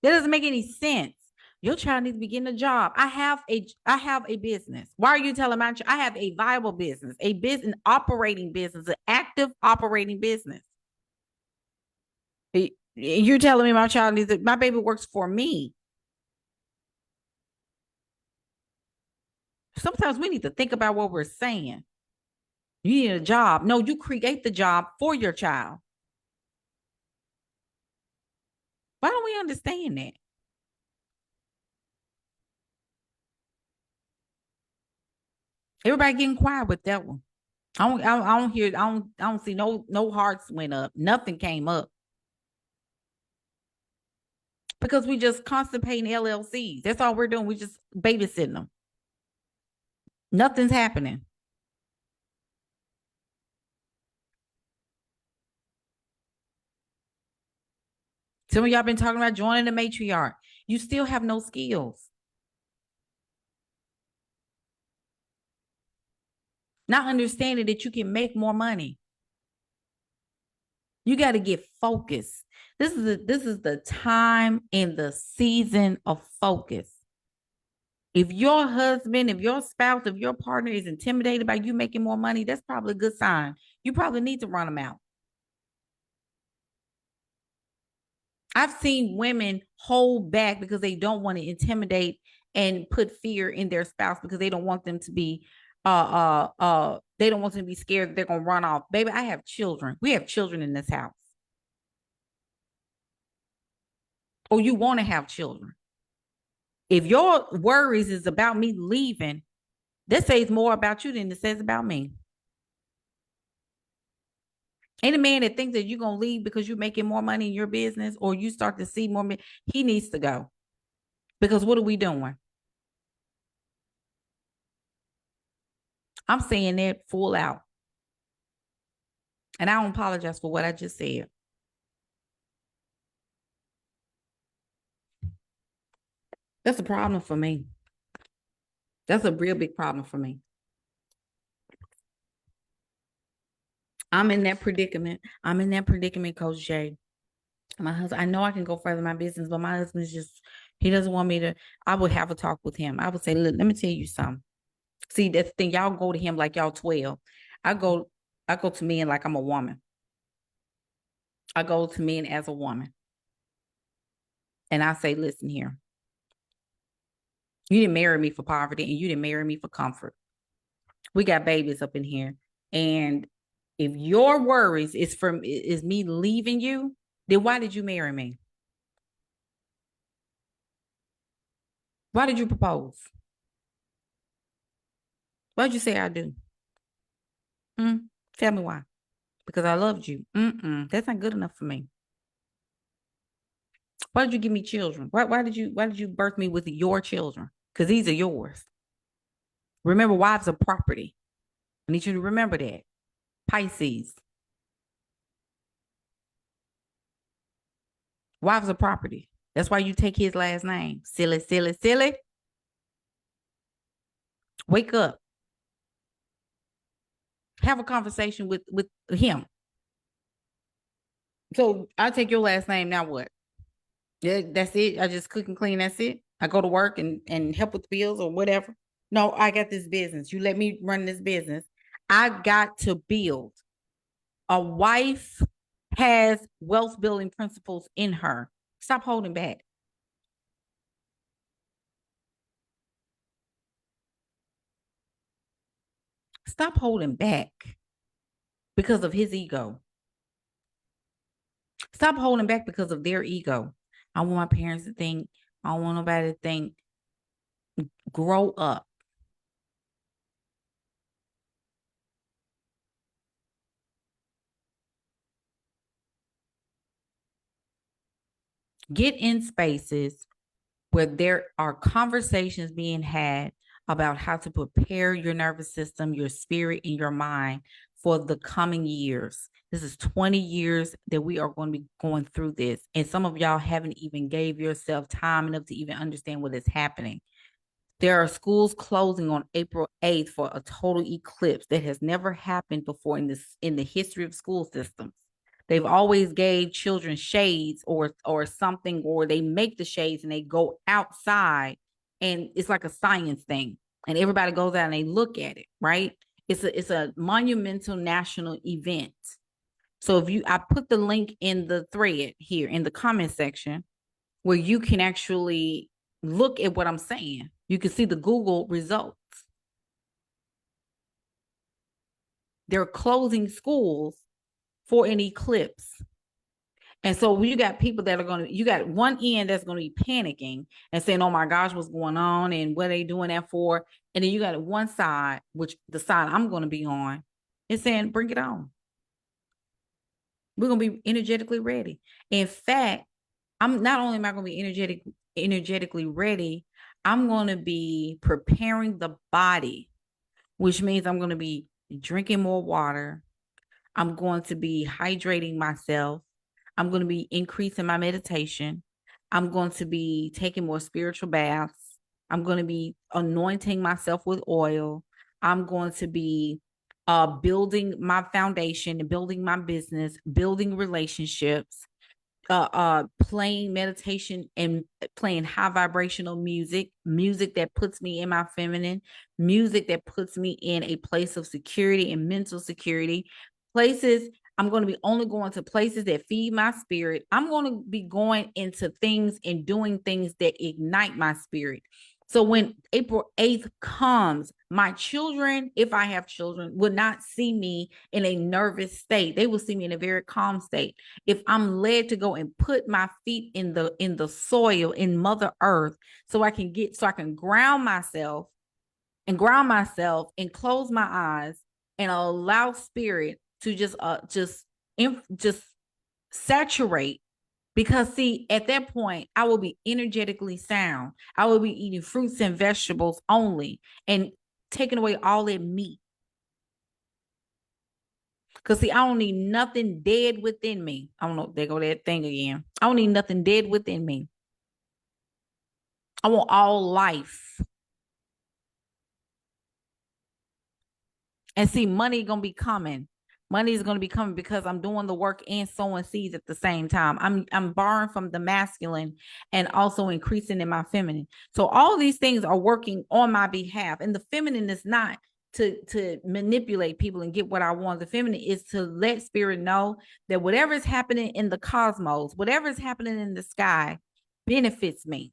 That doesn't make any sense. Your child needs to be getting a job. I have a business. Why are you telling my child? I have a viable business, a business operating business, an active operating business. You're telling me my child needs my baby works for me. Sometimes we need to think about what we're saying. You need a job. No, you create the job for your child. Why don't we understand that? Everybody getting quiet with that one. I don't hear. I don't see no hearts went up. Nothing came up because we just constipating LLCs. That's all we're doing. We just babysitting them. Nothing's happening. Some of y'all been talking about joining the matriarch. You still have no skills. Not understanding that you can make more money. You got to get focused. This is the time and the season of focus. If your husband, if your spouse, if your partner is intimidated by you making more money, that's probably a good sign. You probably need to run them out. I've seen women hold back because they don't want to intimidate and put fear in their spouse because they don't want them to be they don't want them to be scared that they're gonna run off. Baby, I have children. We have children in this house. Or you want to have children. If your worries is about me leaving, that says more about you than it says about me. Any man that thinks that you're going to leave because you're making more money in your business or you start to see more, he needs to go. Because what are we doing? I'm saying that full out. And I don't apologize for what I just said. That's a problem for me. That's a real big problem for me. I'm in that predicament. Coach Jay. My husband, I know I can go further in my business, but my husband's just, he doesn't want me to. I would have a talk with him. I would say, look, let me tell you something. See, that's the thing. Y'all go to him like y'all 12. I go to men like I'm a woman. I go to men as a woman. And I say, listen here. You didn't marry me for poverty and you didn't marry me for comfort. We got babies up in here. And if your worries is me leaving you, then why did you marry me? Why did you propose? Why did you say I do? Tell me why. Because I loved you. That's not good enough for me. Why did you give me children? Why did you birth me with your children? Because these are yours. Remember, wives are property. I need you to remember that. Pisces. Wives are property. That's why you take his last name. Silly, silly, silly. Wake up. Have a conversation with him. So I take your last name. Now what? Yeah, that's it. I just cook and clean. That's it. I go to work and help with the bills or whatever. No, I got this business. You let me run this business. I got to build. A wife has wealth building principles in her. Stop holding back. Stop holding back because of his ego. Stop holding back because of their ego. I want my parents to think. I don't want nobody to think. Grow up. Get in spaces where there are conversations being had about how to prepare your nervous system, your spirit, and your mind for the coming years. This is 20 years that we are going to be going through this. And some of y'all haven't even gave yourself time enough to even understand what is happening. There are schools closing on April 8th for a total eclipse that has never happened before in the history of school systems. They've always gave children shades or something, or they make the shades and they go outside, and it's like a science thing. And everybody goes out and they look at it, right? It's a monumental national event. So I put the link in the thread here in the comment section where you can actually look at what I'm saying. You can see the Google results. They're closing schools for an eclipse. And so you got people that are you got one end that's going to be panicking and saying, oh my gosh, what's going on? And what are they doing that for? And then you got one side, which the side I'm going to be on, is saying, bring it on. We're going to be energetically ready. In fact, I'm not only am I going to be energetically ready, I'm going to be preparing the body, which means I'm going to be drinking more water. I'm going to be hydrating myself. I'm going to be increasing my meditation. I'm going to be taking more spiritual baths. I'm going to be anointing myself with oil. I'm going to be building my foundation and building my business, building relationships, playing meditation and playing high vibrational music that puts me in my feminine, music that puts me in a place of security and mental security. I'm going to be only going to places that feed my spirit. I'm going to be going into things and doing things that ignite my spirit. So when April 8th comes, my children, if I have children, will not see me in a nervous state. They will see me in a very calm state. If I'm led to go and put my feet in the soil, in Mother Earth, so I can ground myself and close my eyes and allow spirit to just saturate. Because see, at that point, I will be energetically sound. I will be eating fruits and vegetables only and taking away all that meat. Because see, I don't need nothing dead within me. I don't know, there go that thing again. I don't need nothing dead within me. I want all life. And see, money gonna be coming. Money is going to be coming because I'm doing the work and sowing seeds at the same time. I'm borrowing from the masculine and also increasing in my feminine. So all these things are working on my behalf. And the feminine is not to manipulate people and get what I want. The feminine is to let spirit know that whatever is happening in the cosmos, whatever is happening in the sky benefits me.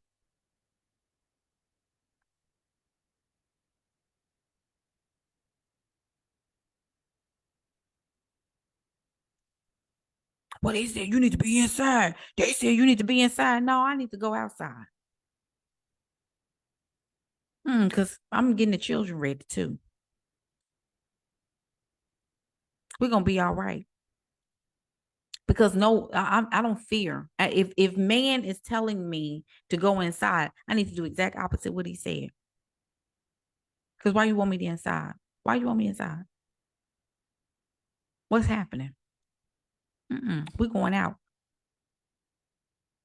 Well, they said you need to be inside. They said you need to be inside. No, I need to go outside. Because I'm getting the children ready too. We're gonna be all right. Because no, I don't fear. If man is telling me to go inside, I need to do exact opposite what he said. Because why you want me to inside? Why you want me inside? What's happening? We're going out.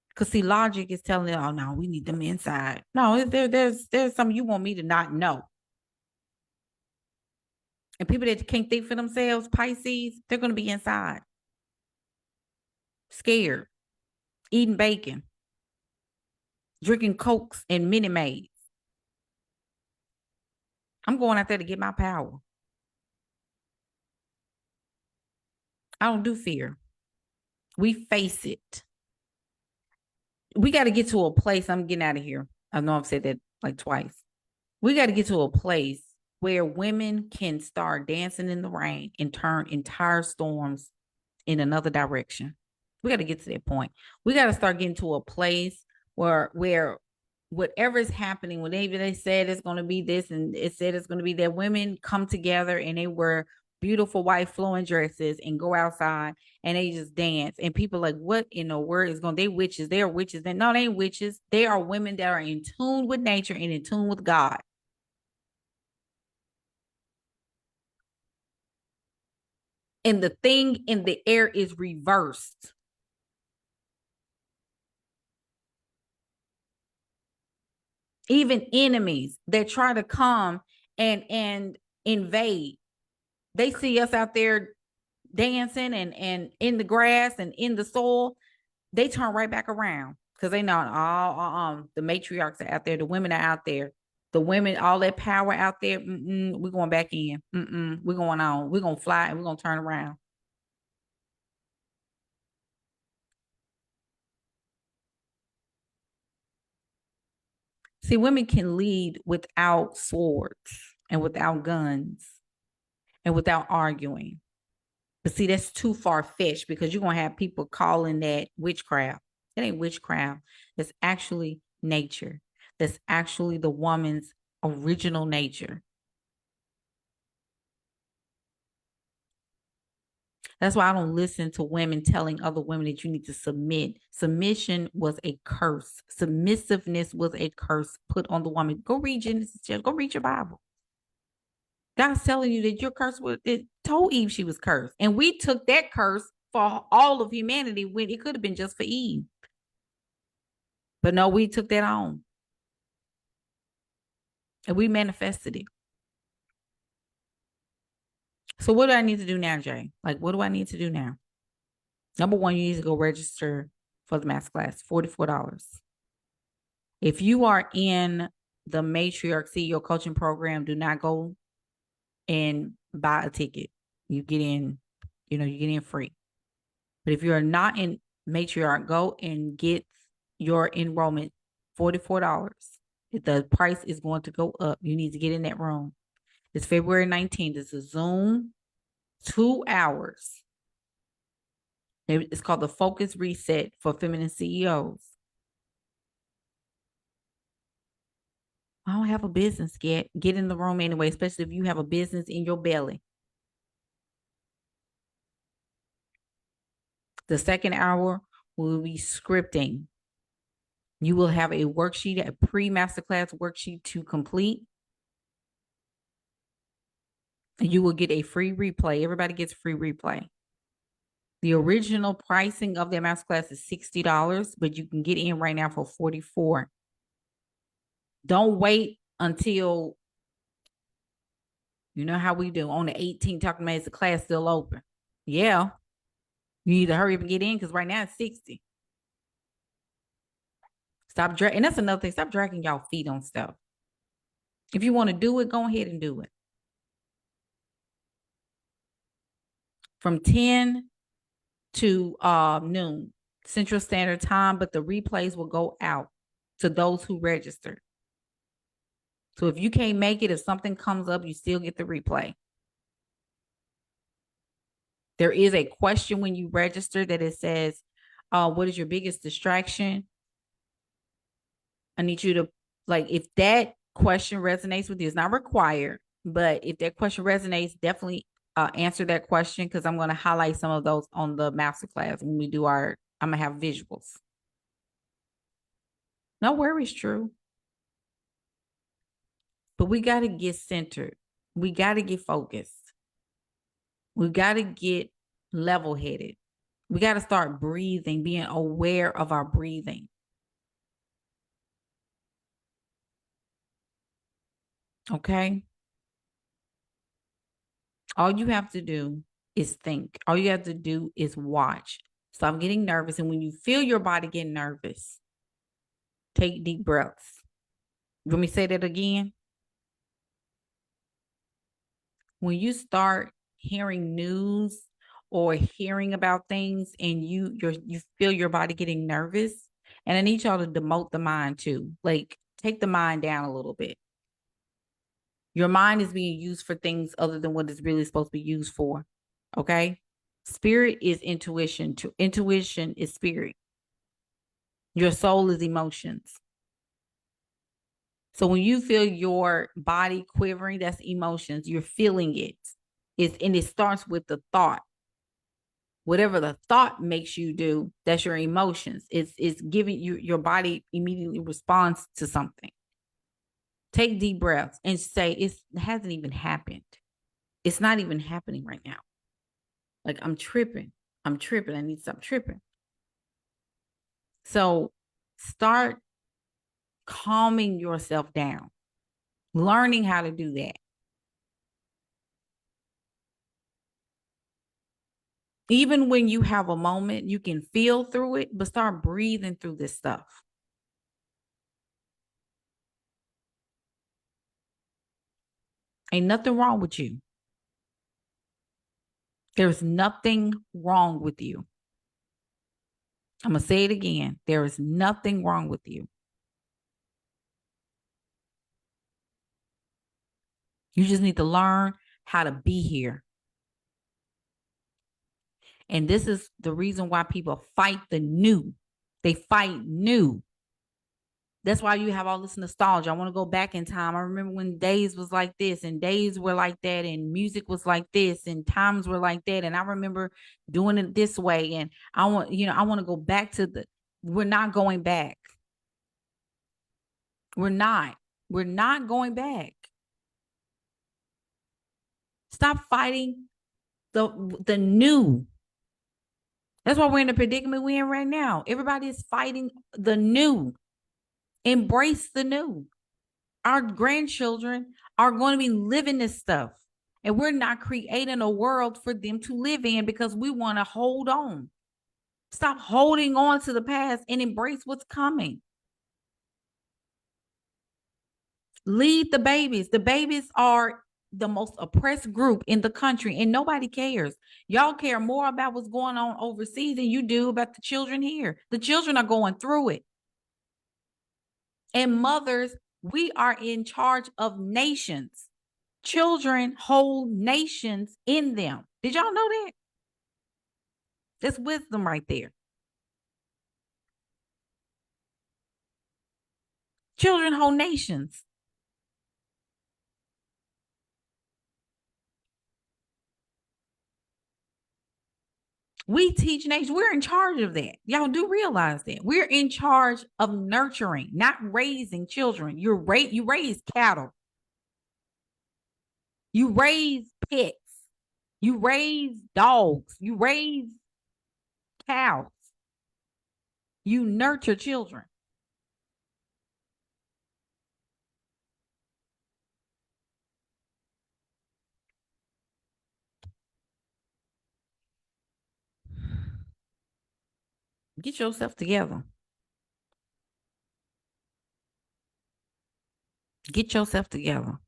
Because see, logic is telling them, oh no, we need them inside. No, there's something you want me to not know. And people that can't think for themselves, Pisces, they're going to be inside. Scared. Eating bacon. Drinking Cokes and Minute Maids. I'm going out there to get my power. I don't do fear. We face it. We got to get to a place. I'm getting out of here. I know I've said that like twice. We got to get to a place where women can start dancing in the rain and turn entire storms in another direction. We got to get to that point. We got to start getting to a place where whatever is happening, whenever they said it's going to be this and it said it's going to be that, women come together and they wear beautiful white flowing dresses and go outside and they just dance. And people are like, what in the world is going, they witches, they are witches. And no, they ain't witches. They are women that are in tune with nature and in tune with God. And the thing in the air is reversed. Even enemies that try to come and invade, they see us out there dancing and in the grass and in the soil, they turn right back around because they know all the matriarchs are out there, the women are out there, the women, all that power out there. We're going back in. We're going on. We're going to fly and we're going to turn around. See, women can lead without swords and without guns and without arguing. But see, that's too far-fetched because you're going to have people calling that witchcraft. It ain't witchcraft. It's actually nature. That's actually the woman's original nature. That's why I don't listen to women telling other women that you need to submit. Submission was a curse. Submissiveness was a curse put on the woman. Go read Genesis. Go read your Bible. God's telling you that your curse was, it told Eve she was cursed. And we took that curse for all of humanity when it could have been just for Eve. But no, we took that on. And we manifested it. So what do I need to do now, Jay? Like, what do I need to do now? Number one, you need to go register for the masterclass, $44. If you are in the Matriarch CEO coaching program, do not go and buy a ticket. You get in, you get in free. But if you're not in Matriarch, go and get your enrollment, $44. If the price is going to go up, you need to get in that room. It's February 19th. It's a Zoom, 2 hours. It's called the Focus Reset for Feminine CEOs. I don't have a business yet. Get in the room anyway, especially if you have a business in your belly. The second hour will be scripting. You will have a worksheet, a pre-masterclass worksheet to complete. And you will get a free replay. Everybody gets a free replay. The original pricing of the masterclass is $60, but you can get in right now for $44. Don't wait until, you know how we do, on the 18th, talking about is the class still open? Yeah. You need to hurry up and get in because right now it's 60. Stop dragging. And that's another thing. Stop dragging y'all feet on stuff. If you want to do it, go ahead and do it. From 10 to noon Central Standard Time, but the replays will go out to those who registered. So if you can't make it, if something comes up, you still get the replay. There is a question when you register that it says, what is your biggest distraction? I need you to, like, if that question resonates with you, it's not required, but if that question resonates, definitely answer that question because I'm going to highlight some of those on the masterclass when we do I'm going to have visuals. No worries, true. But we got to get centered. We got to get focused. We got to get level-headed. We got to start breathing, being aware of our breathing. Okay? All you have to do is think. All you have to do is watch. Stop getting nervous. And when you feel your body getting nervous, take deep breaths. You want me to say that again? When you start hearing news or hearing about things and you feel your body getting nervous, and I need y'all to demote the mind too. Like, take the mind down a little bit. Your mind is being used for things other than what it's really supposed to be used for. Okay? Spirit is intuition. Intuition is spirit. Your soul is emotions. So when you feel your body quivering, that's emotions. You're feeling it. And it starts with the thought. Whatever the thought makes you do, that's your emotions. It's giving you, your body immediately responds to something. Take deep breaths and say, it hasn't even happened. It's not even happening right now. Like, I'm tripping. I need to stop tripping. So start calming yourself down, learning how to do that. Even when you have a moment, you can feel through it, but start breathing through this stuff. Ain't nothing wrong with you. There's nothing wrong with you. I'm going to say it again. There is nothing wrong with you. You just need to learn how to be here. And this is the reason why people fight the new. They fight new. That's why you have all this nostalgia. I want to go back in time. I remember when days was like this and days were like that and music was like this and times were like that. And I remember doing it this way. And I want to go back to we're not going back. We're not going back. Stop fighting the new. That's why we're in the predicament we're in right now. Everybody is fighting the new. Embrace the new. Our grandchildren are going to be living this stuff. And we're not creating a world for them to live in because we want to hold on. Stop holding on to the past and embrace what's coming. Lead the babies. The babies are the most oppressed group in the country, and nobody cares. Y'all care more about what's going on overseas than you do about the children here. The children are going through it. And mothers, we are in charge of nations. Children hold nations in them. Did y'all know that? That's wisdom right there. Children hold nations. We teach nations. We're in charge of that. Y'all do realize that. We're in charge of nurturing, not raising children. You raise cattle. You raise pets. You raise dogs. You raise cows. You nurture children. Get yourself together. Get yourself together.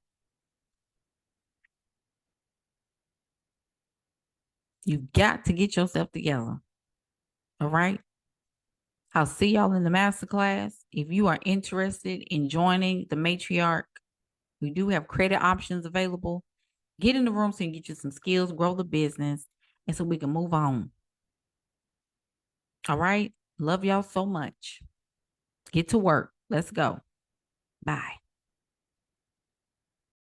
You got to get yourself together. All right? I'll see y'all in the masterclass. If you are interested in joining the Matriarch, we do have credit options available. Get in the room so you can get you some skills, grow the business, and so we can move on. All right? Love y'all so much. Get to work. Let's go. Bye.